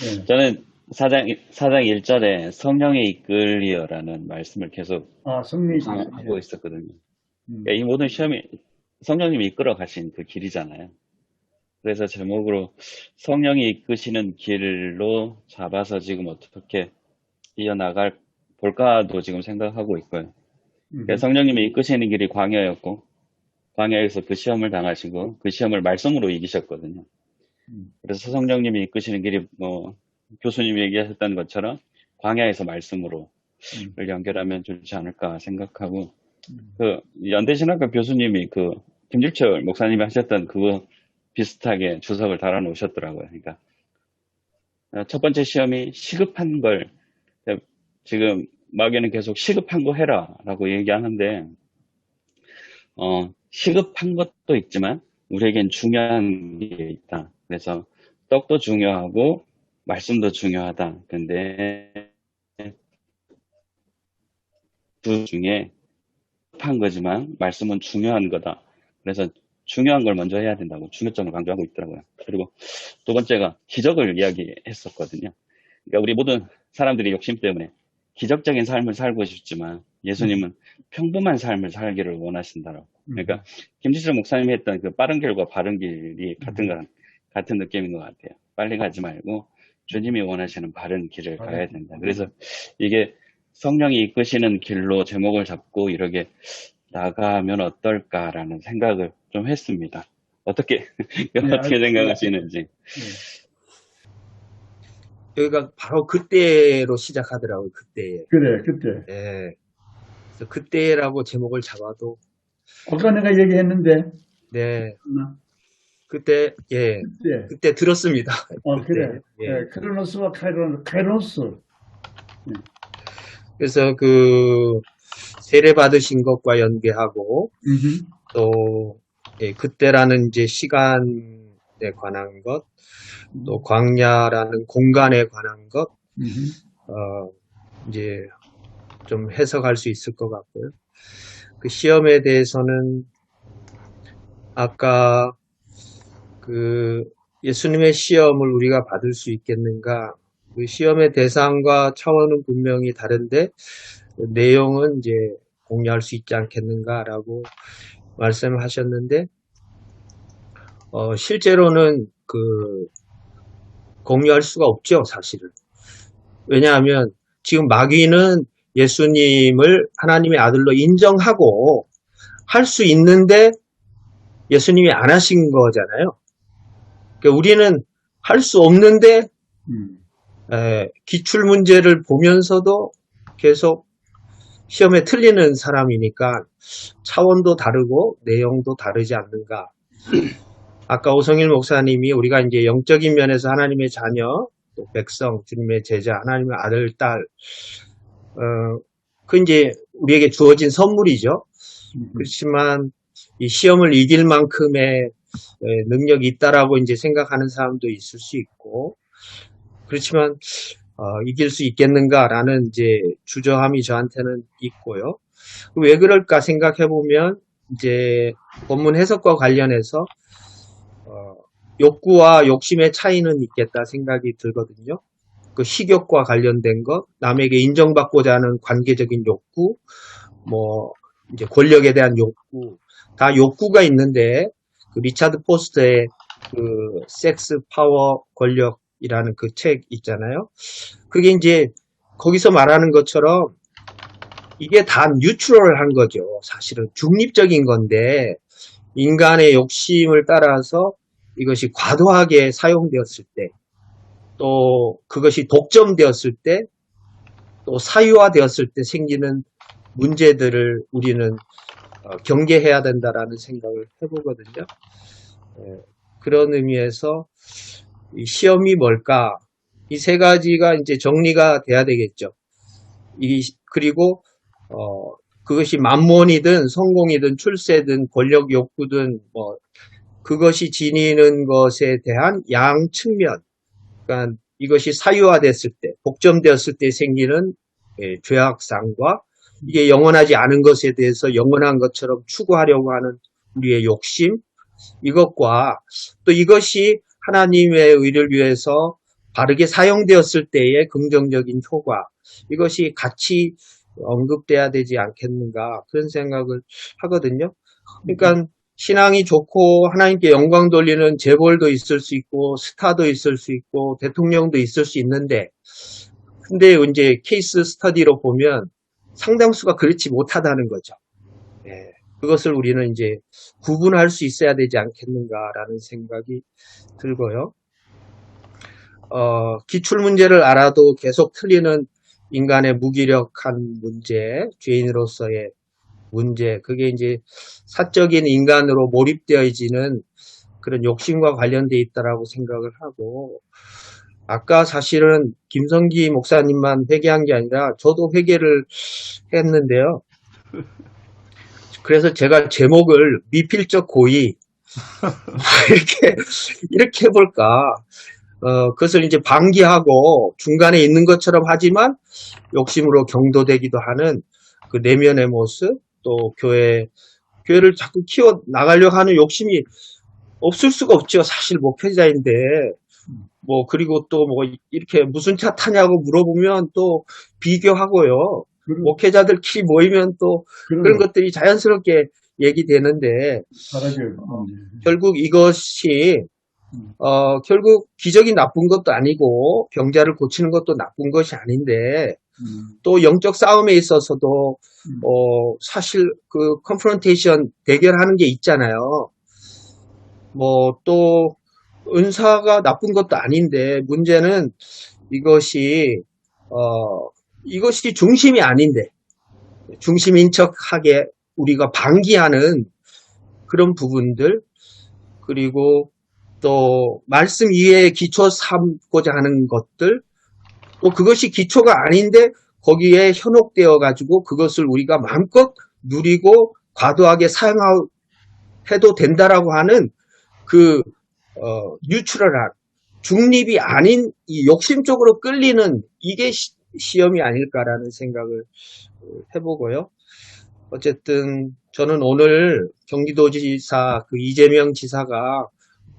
네. 저는 사장 1절에 성령에 이끌리어라는 말씀을 계속 하고 있었거든요. 그러니까 이 모든 시험이 성령님이 이끌어 가신 그 길이잖아요. 그래서 제목으로 성령이 이끄시는 길로 잡아서 지금 어떻게 이어나갈 볼까도 지금 생각하고 있고요. 그러니까 성령님이 이끄시는 길이 광야였고, 광야에서 그 시험을 당하시고 그 시험을 말씀으로 이기셨거든요. 그래서 성령님이 이끄시는 길이 뭐 교수님이 얘기하셨던 것처럼 광야에서 말씀으로 연결하면 좋지 않을까 생각하고, 그 연대신학과 교수님이 그 김질철 목사님이 하셨던 그거 비슷하게 주석을 달아 놓으셨더라고요. 그러니까 첫 번째 시험이 시급한 걸, 지금 마귀는 계속 시급한 거 해라 라고 얘기하는데, 시급한 것도 있지만 우리에겐 중요한 게 있다. 그래서 떡도 중요하고 말씀도 중요하다. 근데 두 중에 급한 거지만 말씀은 중요한 거다. 그래서 중요한 걸 먼저 해야 된다고 중요점을 강조하고 있더라고요. 그리고 두 번째가 기적을 이야기했었거든요. 그러니까 우리 모든 사람들이 욕심 때문에 기적적인 삶을 살고 싶지만 예수님은 평범한 삶을 살기를 원하신다라고. 그러니까 김지철 목사님이 했던 그 빠른 길과 바른 길이 같은 느낌인 것 같아요. 빨리 가지 말고 주님이 원하시는 바른 길을 가야 된다. 그래서 이게 성령이 이끄시는 길로 제목을 잡고 이렇게 나가면 어떨까라는 생각을 좀 했습니다. 어떻게 생각하시는지. 여기가 바로 그때로 시작하더라고요. 그때. 그래, 그때. 예. 그래서 그때라고 제목을 잡아도. 아까 내가 얘기했는데. 네. 그때, 예. 그때 들었습니다. 그때. 그래. 예. 크로노스와 카이로스. 그래서 세례 받으신 것과 연계하고, 또, 예, 그때라는 이제 시간에 관한 것, 또 광야라는 공간에 관한 것, 이제 좀 해석할 수 있을 것 같고요. 그 시험에 대해서는 아까 예수님의 시험을 우리가 받을 수 있겠는가 그 시험의 대상과 차원은 분명히 다른데 내용은 이제 공유할 수 있지 않겠는가라고 말씀하셨는데 실제로는 그 공유할 수가 없죠, 사실은. 왜냐하면 지금 마귀는 예수님을 하나님의 아들로 인정하고 할 수 있는데 예수님이 안 하신 거잖아요. 그러니까 우리는 할 수 없는데 기출 문제를 보면서도 계속 시험에 틀리는 사람이니까 차원도 다르고 내용도 다르지 않는가. 아까 오성일 목사님이 우리가 이제 영적인 면에서 하나님의 자녀, 또 백성, 주님의 제자, 하나님의 아들, 딸, 그 이제 우리에게 주어진 선물이죠. 그렇지만 이 시험을 이길 만큼의 능력이 있다라고 이제 생각하는 사람도 있을 수 있고, 그렇지만 이길 수 있겠는가라는 이제 주저함이 저한테는 있고요. 왜 그럴까 생각해 보면 이제 본문 해석과 관련해서 욕구와 욕심의 차이는 있겠다 생각이 들거든요. 그 식욕과 관련된 것, 남에게 인정받고자 하는 관계적인 욕구, 뭐 이제 권력에 대한 욕구, 다 욕구가 있는데 그 리차드 포스터의 그 섹스, 파워, 권력이라는 그 책 있잖아요. 그게 이제 거기서 말하는 것처럼 이게 다 뉴트럴한 거죠. 사실은 중립적인 건데 인간의 욕심을 따라서 이것이 과도하게 사용되었을 때, 또 그것이 독점되었을 때, 또 사유화되었을 때 생기는 문제들을 우리는 경계해야 된다라는 생각을 해보거든요. 그런 의미에서 이 시험이 뭘까? 이 세 가지가 이제 정리가 돼야 되겠죠. 그리고 그것이 만몬이든 성공이든 출세든 권력 욕구든 뭐 그것이 지니는 것에 대한 양 측면, 그러니까 이것이 사유화됐을 때, 복점되었을 때 생기는 죄악상과 이게 영원하지 않은 것에 대해서 영원한 것처럼 추구하려고 하는 우리의 욕심, 이것과 또 이것이 하나님의 의를 위해서 바르게 사용되었을 때의 긍정적인 효과, 이것이 같이 언급돼야 되지 않겠는가 그런 생각을 하거든요. 그러니까 신앙이 좋고 하나님께 영광 돌리는 재벌도 있을 수 있고 스타도 있을 수 있고 대통령도 있을 수 있는데, 근데 이제 케이스 스터디로 보면 상당수가 그렇지 못하다는 거죠. 그것을 우리는 이제 구분할 수 있어야 되지 않겠는가라는 생각이 들고요. 기출 문제를 알아도 계속 틀리는 인간의 무기력한 문제, 죄인으로서의 문제, 그게 이제 사적인 인간으로 몰입되어지는 그런 욕심과 관련되어 있다라고 생각을 하고, 아까 사실은 김성기 목사님만 회개한 게 아니라 저도 회개를 했는데요. 그래서 제가 제목을 미필적 고의 이렇게 해볼까. 그것을 이제 방기하고 중간에 있는 것처럼 하지만 욕심으로 경도되기도 하는 그 내면의 모습, 또 교회를 자꾸 키워 나가려고 하는 욕심이 없을 수가 없죠. 사실 목회자인데. 뭐 그리고 또 뭐 이렇게 무슨 차 타냐고 물어보면 또 비교하고요. 목회자들끼리 모이면 또 그런 것들이 자연스럽게 얘기되는데, 결국 이것이 결국 기적이 나쁜 것도 아니고 병자를 고치는 것도 나쁜 것이 아닌데, 또 영적 싸움에 있어서도 사실 그 컨프런테이션 대결하는 게 있잖아요. 뭐 또 은사가 나쁜 것도 아닌데, 문제는 이것이 중심이 아닌데 중심인 척하게 우리가 방기하는 그런 부분들, 그리고 또 말씀 위에 기초 삼고자 하는 것들, 또 그것이 기초가 아닌데 거기에 현혹되어 가지고 그것을 우리가 마음껏 누리고 과도하게 사용해도 된다라고 하는 그 뉴트럴한 중립이 아닌 이 욕심 쪽으로 끌리는, 이게 시험이 아닐까라는 생각을 해보고요. 어쨌든 저는 오늘 경기도지사 그 이재명 지사가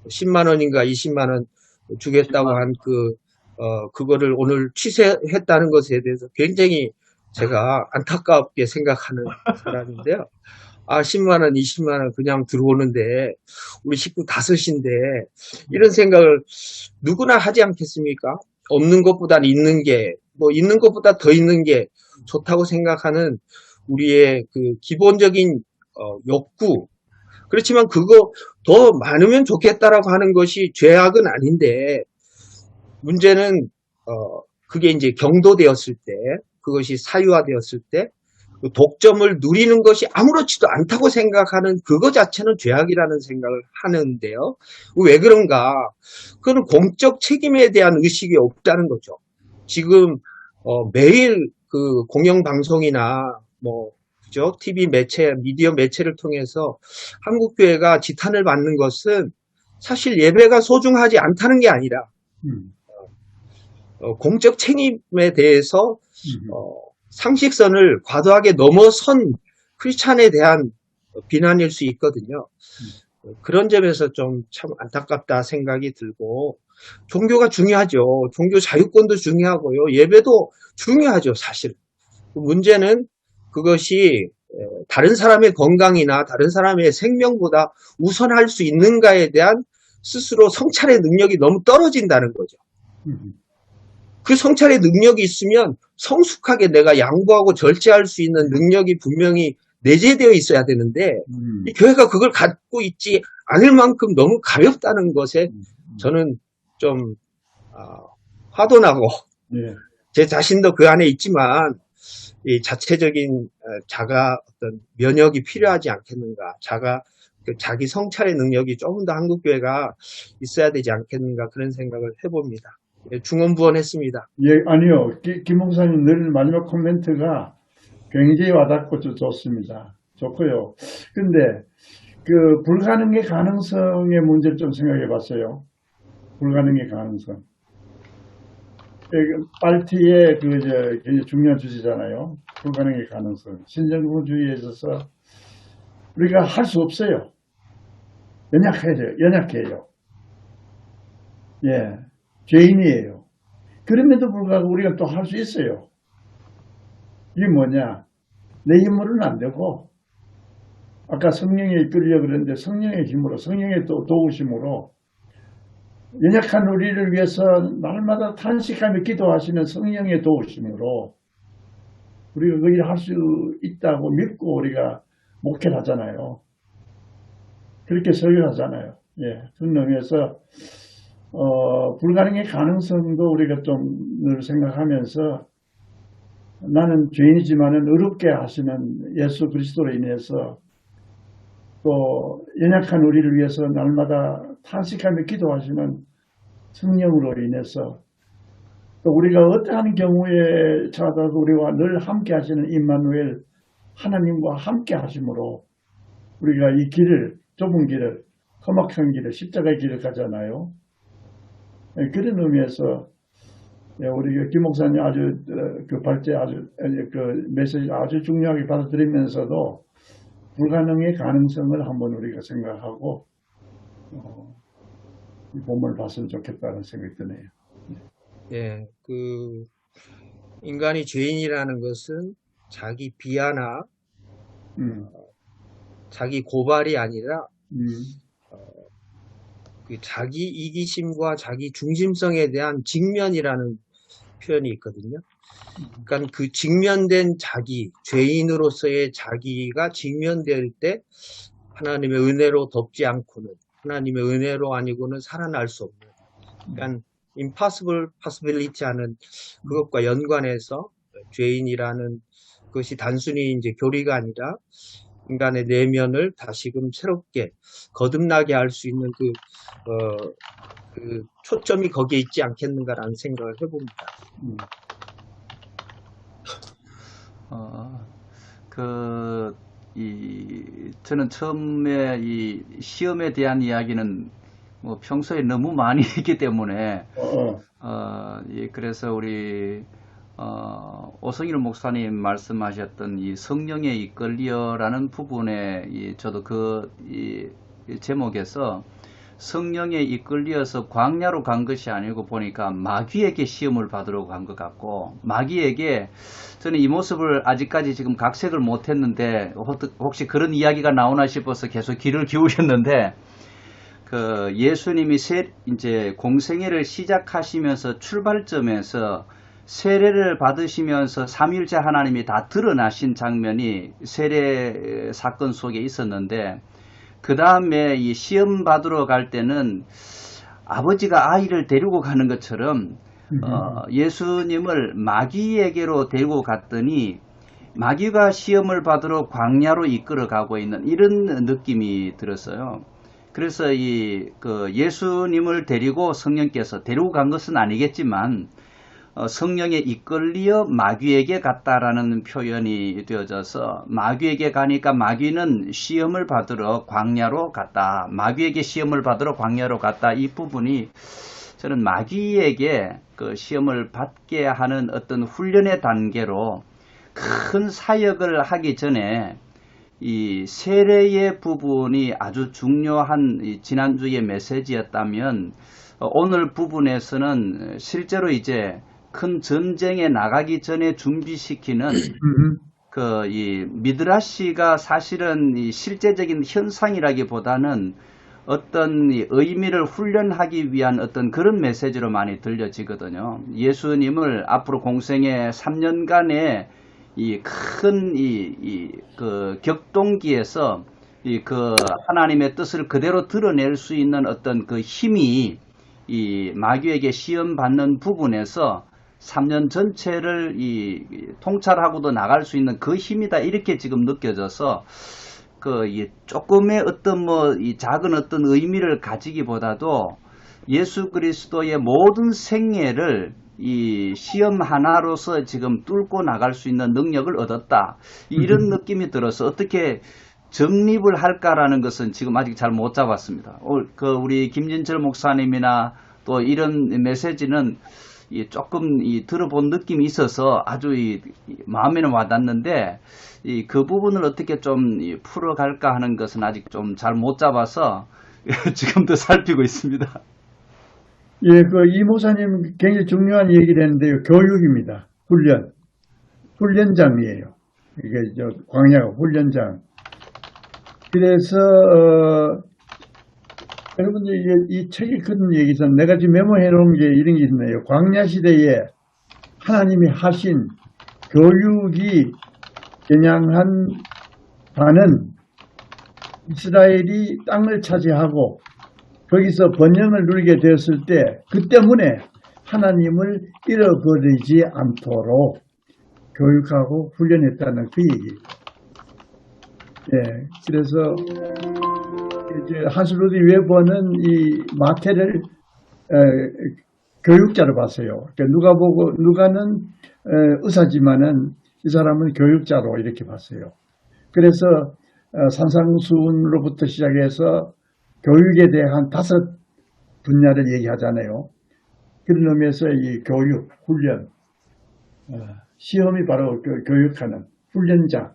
10만 원인가 20만 원 주겠다고 한 그 그거를 오늘 취소했다는 것에 대해서 굉장히 제가 안타깝게 생각하는 사람인데요. 10만 원, 20만 원 그냥 들어오는데 우리 식구 5인데 이런 생각을 누구나 하지 않겠습니까? 없는 것보다 있는 게, 있는 것보다 더 있는 게 좋다고 생각하는 우리의 그 기본적인 욕구. 그렇지만 그거 더 많으면 좋겠다라고 하는 것이 죄악은 아닌데, 문제는 그게 이제 경도되었을 때, 그것이 사유화되었을 때 독점을 누리는 것이 아무렇지도 않다고 생각하는 그거 자체는 죄악이라는 생각을 하는데요. 왜 그런가? 그건 공적 책임에 대한 의식이 없다는 거죠. 지금 매일 그 공영방송이나 그죠? TV 매체, 미디어 매체를 통해서 한국교회가 지탄을 받는 것은 사실 예배가 소중하지 않다는 게 아니라 공적 책임에 대해서 상식선을 과도하게 넘어선 크리스찬에 대한 비난일 수 있거든요. 그런 점에서 좀 참 안타깝다 생각이 들고, 종교가 중요하죠. 종교 자유권도 중요하고요. 예배도 중요하죠, 사실. 문제는 그것이 다른 사람의 건강이나 다른 사람의 생명보다 우선할 수 있는가에 대한 스스로 성찰의 능력이 너무 떨어진다는 거죠. 그 성찰의 능력이 있으면 성숙하게 내가 양보하고 절제할 수 있는 능력이 분명히 내재되어 있어야 되는데 이 교회가 그걸 갖고 있지 않을 만큼 너무 가볍다는 것에 저는 좀 화도 나고 제 자신도 그 안에 있지만 이 자체적인 자가 어떤 면역이 필요하지 않겠는가, 자기 성찰의 능력이 조금 더 한국교회가 있어야 되지 않겠는가 그런 생각을 해봅니다. 중언부언했습니다. 예, 아니요. 김 목사님 늘 마지막 코멘트가 굉장히 와닿고 좋습니다. 좋고요. 근데 그 불가능의 가능성의 문제를 좀 생각해 봤어요. 불가능의 가능성. 빨티의 굉장히 중요한 주제잖아요. 불가능의 가능성. 신정주의에 있어서 우리가 할 수 없어요. 연약해요. 예. 죄인이에요. 그럼에도 불구하고 우리가 또 할 수 있어요. 이게 뭐냐? 내 힘으로는 안 되고, 아까 성령에 이끌려 그랬는데 성령의 힘으로, 성령의 도우심으로, 연약한 우리를 위해서 날마다 탄식하며 기도하시는 성령의 도우심으로 우리가 그 일을 할 수 있다고 믿고 우리가 목회를 하잖아요. 그렇게 설교를 하잖아요. 예. 그런 의미에서 불가능의 가능성도 우리가 좀 늘 생각하면서 나는 죄인이지만은 의롭게 하시는 예수 그리스도로 인해서 또 연약한 우리를 위해서 날마다 탄식하며 기도하시는 성령으로 인해서 또 우리가 어떠한 경우에 처하더라도 우리와 늘 함께 하시는 임마누엘 하나님과 함께 하심으로 우리가 이 길을, 좁은 길을, 험악한 길을, 십자가의 길을 가잖아요. 그런 의미에서 우리 김 목사님 아주 그 발제 그 메시지 아주 중요하게 받아들이면서도 불가능의 가능성을 한번 우리가 생각하고 이 본문을 봤으면 좋겠다는 생각이 드네요. 예, 인간이 죄인이라는 것은 자기 비하나 자기 고발이 아니라 자기 이기심과 자기 중심성에 대한 직면이라는 표현이 있거든요. 그러니까 그 직면된 자기, 죄인으로서의 자기가 직면될 때 하나님의 은혜로 덮지 않고는, 하나님의 은혜로 아니고는 살아날 수 없는, 그러니까 impossible possibility 하는 그것과 연관해서 죄인이라는 것이 단순히 이제 교리가 아니라 인간의 내면을 다시금 새롭게 거듭나게 할 수 있는 그 초점이 거기에 있지 않겠는가라는 생각을 해봅니다. 저는 처음에 이 시험에 대한 이야기는 뭐 평소에 너무 많이 했기 때문에, 그래서 우리, 오성일 목사님 말씀하셨던 이 성령에 이끌려라는 부분에 저도 이 제목에서 성령에 이끌려서 광야로 간 것이 아니고 보니까 마귀에게 시험을 받으러 간 것 같고, 마귀에게, 저는 이 모습을 아직까지 지금 각색을 못했는데 혹시 그런 이야기가 나오나 싶어서 계속 귀를 기울였는데, 그 예수님이 이제 공생애를 시작하시면서 출발점에서 세례를 받으시면서 삼위일체 하나님이 다 드러나신 장면이 세례 사건 속에 있었는데, 그 다음에 이 시험 받으러 갈 때는 아버지가 아이를 데리고 가는 것처럼 예수님을 마귀에게로 데리고 갔더니 마귀가 시험을 받으러 광야로 이끌어 가고 있는 이런 느낌이 들었어요. 그래서 그 예수님을 데리고 성령께서 데리고 간 것은 아니겠지만 성령에 이끌려 마귀에게 갔다라는 표현이 되어져서, 마귀에게 가니까 마귀는 시험을 받으러 광야로 갔다. 마귀에게 시험을 받으러 광야로 갔다. 이 부분이 저는 마귀에게 그 시험을 받게 하는 어떤 훈련의 단계로 큰 사역을 하기 전에 이 세례의 부분이 아주 중요한 지난주의 메시지였다면, 오늘 부분에서는 실제로 이제 큰 전쟁에 나가기 전에 준비시키는 이 미드라시가 사실은 이 실제적인 현상이라기보다는 어떤 의미를 훈련하기 위한 어떤 그런 메시지로 많이 들려지거든요. 예수님을 앞으로 공생애 3년간의 이 큰 그 격동기에서 그 하나님의 뜻을 그대로 드러낼 수 있는 어떤 그 힘이 이 마귀에게 시험 받는 부분에서 3년 전체를 통찰하고도 나갈 수 있는 그 힘이다, 이렇게 지금 느껴져서 조금의 어떤 이 작은 어떤 의미를 가지기보다도 예수 그리스도의 모든 생애를 이 시험 하나로서 지금 뚫고 나갈 수 있는 능력을 얻었다, 이런 느낌이 들어서 어떻게 정립을 할까라는 것은 지금 아직 잘 못 잡았습니다. 우리 김진철 목사님이나 또 이런 메시지는 조금 들어본 느낌이 있어서 아주 마음에는 와닿는데, 그 부분을 어떻게 좀 풀어갈까 하는 것은 아직 좀 잘 못 잡아서 지금도 살피고 있습니다. 예, 이 목사님 굉장히 중요한 얘기를 했는데요. 교육입니다. 훈련장이에요. 이게 광야가 훈련장. 그래서 여러분들 이 책에 그런 얘기잖아요. 내가 지금 메모해 놓은 게 이런 게 있네요. 광야 시대에 하나님이 하신 교육이 겨냥한 바는 이스라엘이 땅을 차지하고 거기서 번영을 누리게 되었을 때, 그 때문에 하나님을 잃어버리지 않도록 교육하고 훈련했다는 그 얘기예요. 예, 그래서 이제 한스 루디 웨버는 이 마태를 교육자로 봤어요. 그러니까 누가는 의사지만은 이 사람은 교육자로 이렇게 봤어요. 그래서 산상수훈으로부터 시작해서 교육에 대한 5 분야를 얘기하잖아요. 그런 의미에서 이 교육, 훈련, 시험이 바로 교육하는 훈련장.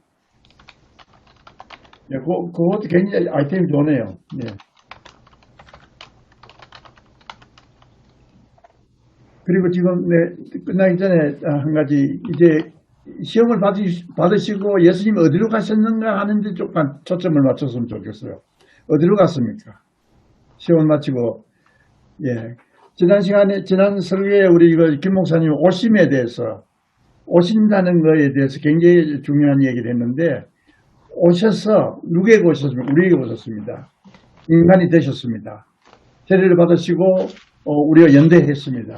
예, 그것도 굉장히 아이템이 좋네요. 예. 그리고 지금 끝나기 전에 한 가지, 이제 시험을 받으시고 예수님이 어디로 가셨는가 하는데 조금 초점을 맞췄으면 좋겠어요. 어디로 갔습니까? 시험을 마치고. 예. 지난 설교에 우리 김 목사님 오심에 대해서, 오신다는 거에 대해서 굉장히 중요한 얘기를 했는데, 오셔서 누구에게 오셨습니까? 우리에게 오셨습니다. 인간이 되셨습니다. 세례를 받으시고 우리와 연대했습니다.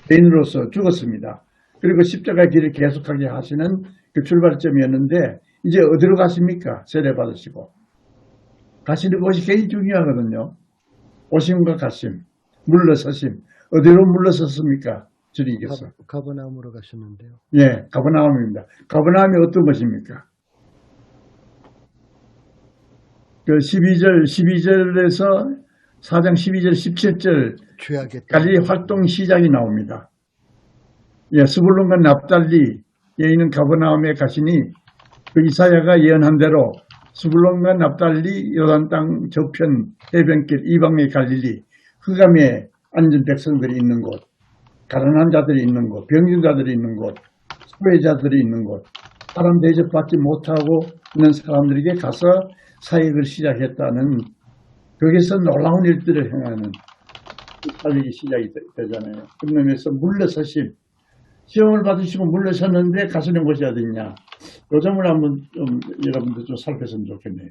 개인으로서 죽었습니다. 그리고 십자가의 길을 계속하게 하시는 그 출발점이었는데, 이제 어디로 가십니까? 세례 받으시고. 가시는 곳이 굉장히 중요하거든요. 오심과 가심, 물러서심. 어디로 물러섰습니까? 주님께서. 가버나움으로 가셨는데요. 예, 가버나움입니다. 가버나움이 어떤 것입니까? 그 12절에서 4장 12절, 17절까지 활동 시작이 나옵니다. 예, 스불론과 납달리에 있는 가버나움에 가시니 그 이사야가 예언한 대로 스불론과 납달리 요단 땅 저편 해변길 이방의 갈릴리 흑암에 앉은 백성들이 있는 곳, 가난한 자들이 있는 곳, 병든 자들이 있는 곳, 소외자들이 있는 곳, 사람 대접받지 못하고 있는 사람들에게 가서 사역을 시작했다는, 거기서 놀라운 일들을 행하는 사역이 시작이 되잖아요. 그런 의미에서 물러서심, 시험을 받으시고 물러섰는데 가시는 곳이 어딨냐, 그 점을 한번 좀 여러분들 좀 살폈으면 좋겠네요.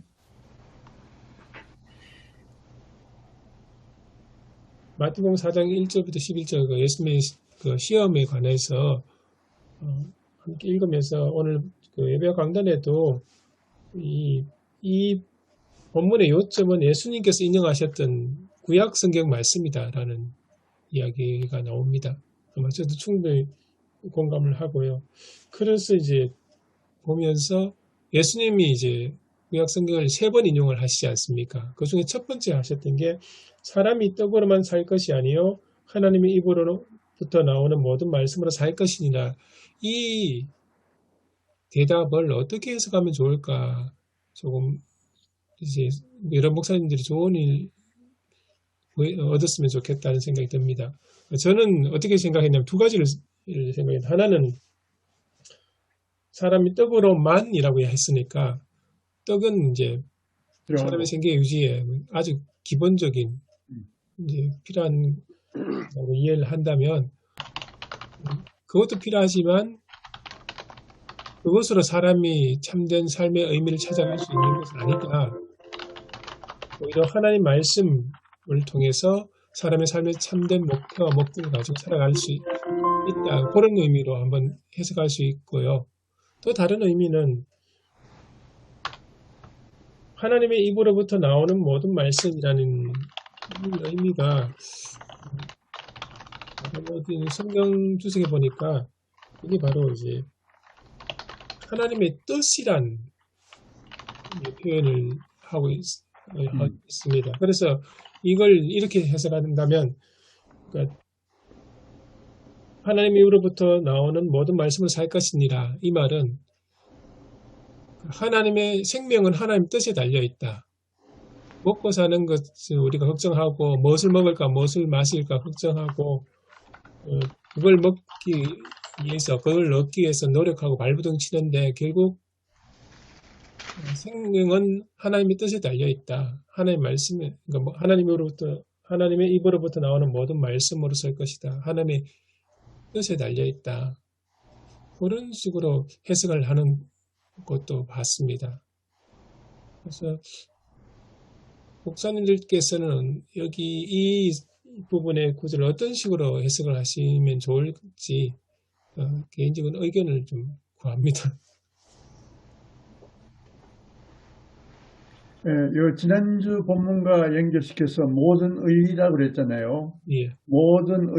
마태복음 4장 1절부터 11절 그 예수님의 그 시험에 관해서 함께 읽으면서 오늘 그 예배 강단에도 이 본문의 요점은 예수님께서 인용하셨던 구약 성경 말씀이다라는 이야기가 나옵니다. 아마 저도 충분히 공감을 하고요. 그래서 이제 보면서 예수님이 이제 구약 성경을 3번 인용을 하시지 않습니까? 그 중에 첫 번째 하셨던 게 사람이 떡으로만 살 것이 아니요 하나님의 입으로부터 나오는 모든 말씀으로 살 것이니라. 이 대답을 어떻게 해석하면 좋을까? 조금 이제 여러 목사님들이 좋은 일 얻었으면 좋겠다는 생각이 듭니다. 저는 어떻게 생각했냐면 2가지를 생각했는데, 하나는 사람이 떡으로만이라고 했으니까 떡은 이제 사람의 생계 유지에 아주 기본적인 이제 필요한 이해를 한다면 그것도 필요하지만 그것으로 사람이 참된 삶의 의미를 찾아갈 수 있는 것은 아니다. 오히려 하나님 말씀을 통해서 사람의 삶의 참된 목표와 목적을 가지고 살아갈 수 있다. 그런 의미로 한번 해석할 수 있고요. 또 다른 의미는 하나님의 입으로부터 나오는 모든 말씀이라는 의미가 성경 주석에 보니까 이게 바로 이제 하나님의 뜻이란 표현을 하고 있습니다. 그래서 이걸 이렇게 해석한다면, 그러니까 하나님의 입으로부터 나오는 모든 말씀을 살 것이니라. 이 말은 하나님의 생명은 하나님 뜻에 달려있다. 먹고 사는 것을 우리가 걱정하고 무엇을 먹을까 무엇을 마실까 걱정하고 그걸 먹기 위해서 그걸 얻기 위해서 노력하고 발부둥 치는데 결국 생명은 하나님의 뜻에 달려있다. 하나님의 말씀에, 그러니까 하나님의 입으로부터 나오는 모든 말씀으로 살 것이다. 하나님의 뜻에 달려있다. 그런 식으로 해석을 하는 것도 봤습니다. 그래서 목사님들께서는 여기 이 부분의 구절을 어떤 식으로 해석을 하시면 좋을지 개인적인 의견을 좀 구합니다. 요 지난주 본문과 연결시켜서 모든 의라고 그랬잖아요. 예. 모든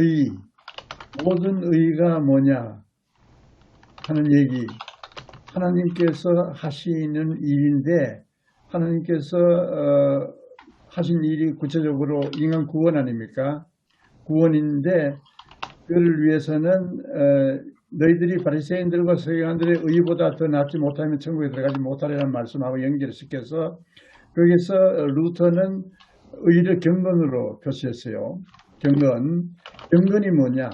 의가 뭐냐 하는 얘기, 하나님께서 하시는 일인데, 하나님께서 하신 일이 구체적으로 인간 구원 아닙니까? 구원인데 그를 위해서는 너희들이 바리새인들과 서기관들의 의보다 더 낫지 못하면 천국에 들어가지 못하리라는 말씀하고 연결시켜서 거기서 루터는 의를 경건으로 표시했어요. 경건이 뭐냐?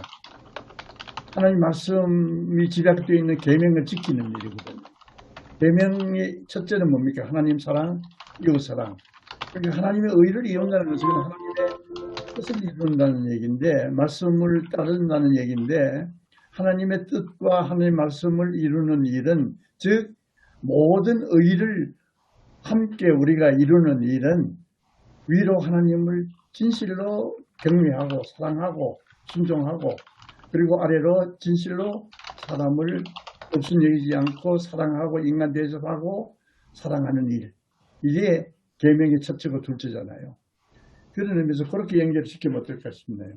하나님 말씀이 집약되어 있는 계명을 지키는 일이거든요. 계명의 첫째는 뭡니까? 하나님 사랑, 이웃 사랑. 그러니까 하나님의 의를 이룬다는 것은 하나님의 뜻을 이룬다는 얘기인데, 말씀을 따른다는 얘기인데, 하나님의 뜻과 하나님의 말씀을 이루는 일은, 즉 모든 의를 함께 우리가 이루는 일은 위로 하나님을 진실로 경외하고 사랑하고 순종하고, 그리고 아래로 진실로 사람을 없인 여기지 않고 사랑하고 인간 대접하고 사랑하는 일. 이게 계명의 첫째고 둘째잖아요. 그런 의미에서 그렇게 연결시키면 어떨까 싶네요.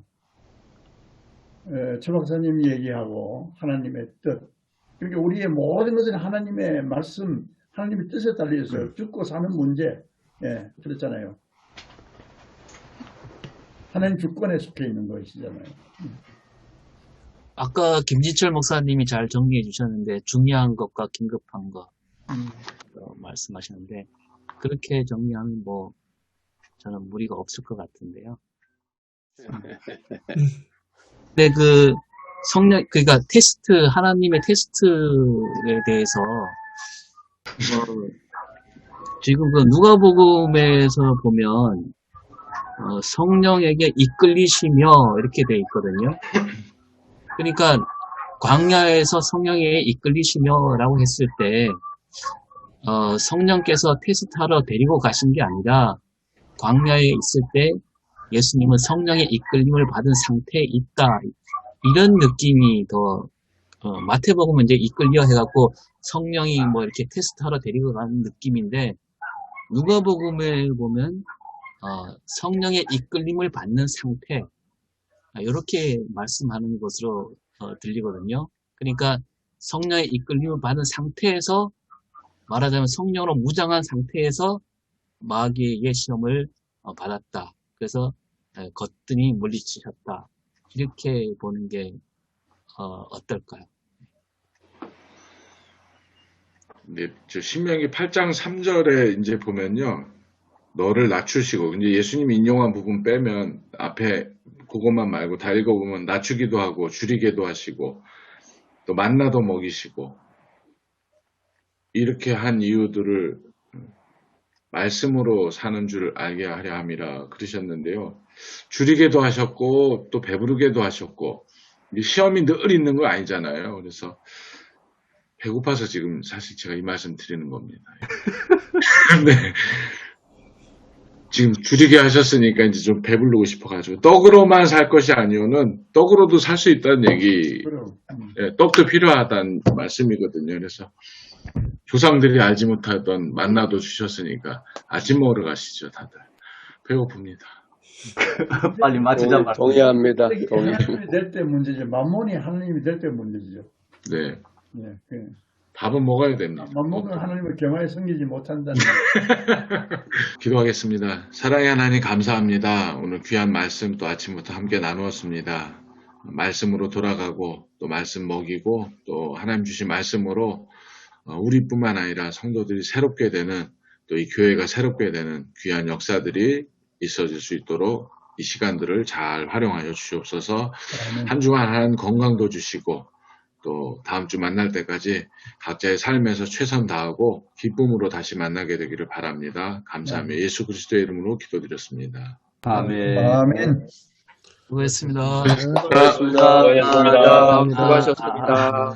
최 박사님이 얘기하고 하나님의 뜻. 그러니까 우리의 모든 것은 하나님의 말씀, 하나님의 뜻에 달려있어요. 죽고 사는 문제. 예, 그렇잖아요. 하나님 주권에 속해 있는 것이잖아요. 아까 김진철 목사님이 잘 정리해 주셨는데 중요한 것과 긴급한 것 말씀하셨는데 그렇게 정리하면 뭐 저는 무리가 없을 것 같은데요. 근데 그 성령 그러니까 테스트 하나님의 테스트에 대해서 지금 그 누가복음에서 보면 성령에게 이끌리시며 이렇게 돼 있거든요. 그러니까 광야에서 성령에게 이끌리시며라고 했을 때 성령께서 테스트하러 데리고 가신 게 아니라 광야에 있을 때 예수님은 성령의 이끌림을 받은 상태에 있다. 이런 느낌이 더 마태복음은 이제 이끌려 해갖고 성령이 뭐 이렇게 테스트하러 데리고 가는 느낌인데 누가복음에 보면 성령의 이끌림을 받는 상태 이렇게 말씀하는 것으로 들리거든요. 그러니까 성령의 이끌림을 받은 상태에서 말하자면 성령으로 무장한 상태에서 마귀에게 시험을 받았다. 그래서 거뜬히 물리치셨다. 이렇게 보는 게 어떨까요? 네, 저 신명기 8장 3절에 이제 보면요. 너를 낮추시고, 이제 예수님이 인용한 부분 빼면 앞에 그것만 말고 다 읽어보면 낮추기도 하고 줄이게도 하시고 또 만나도 먹이시고 이렇게 한 이유들을 말씀으로 사는 줄 알게 하려 함이라 그러셨는데요. 줄이게도 하셨고 또 배부르게도 하셨고 시험이 늘 있는 거 아니잖아요. 그래서 배고파서 지금 사실 제가 이 말씀 드리는 겁니다. 네. 지금 줄이게 하셨으니까 이제 좀 배부르고 싶어가지고 떡으로만 살 것이 아니오는 떡으로도 살 수 있다는 얘기, 예, 떡도 필요하다는 말씀이거든요. 그래서 조상들이 알지 못하던 만나도 주셨으니까 아침 먹으러 가시죠, 다들. 배고픕니다. 빨리 마치자 말씀. 동의합니다. 하나님이 될 때 문제죠. 만몬이 하나님이 될 때 문제죠. 네. 네, 밥은 먹어야 됩니다. 만몬은 하나님을 경화에 섬기지 못한다는. 기도하겠습니다. 사랑의 하나님 감사합니다. 오늘 귀한 말씀 또 아침부터 함께 나누었습니다. 말씀으로 돌아가고 또 말씀 먹이고 또 하나님 주신 말씀으로 우리뿐만 아니라 성도들이 새롭게 되는 또 이 교회가 새롭게 되는 귀한 역사들이 있어질 수 있도록 이 시간들을 잘 활용하여 주시옵소서. 한 주간 하나님 건강도 주시고 또 다음 주 만날 때까지 각자의 삶에서 최선 다하고 기쁨으로 다시 만나게 되기를 바랍니다. 감사하며 예수 그리스도의 이름으로 기도드렸습니다. 아멘. 아멘. 수고했습니다. 수고하셨습니다. 수고하셨습니다. 수고하셨습니다.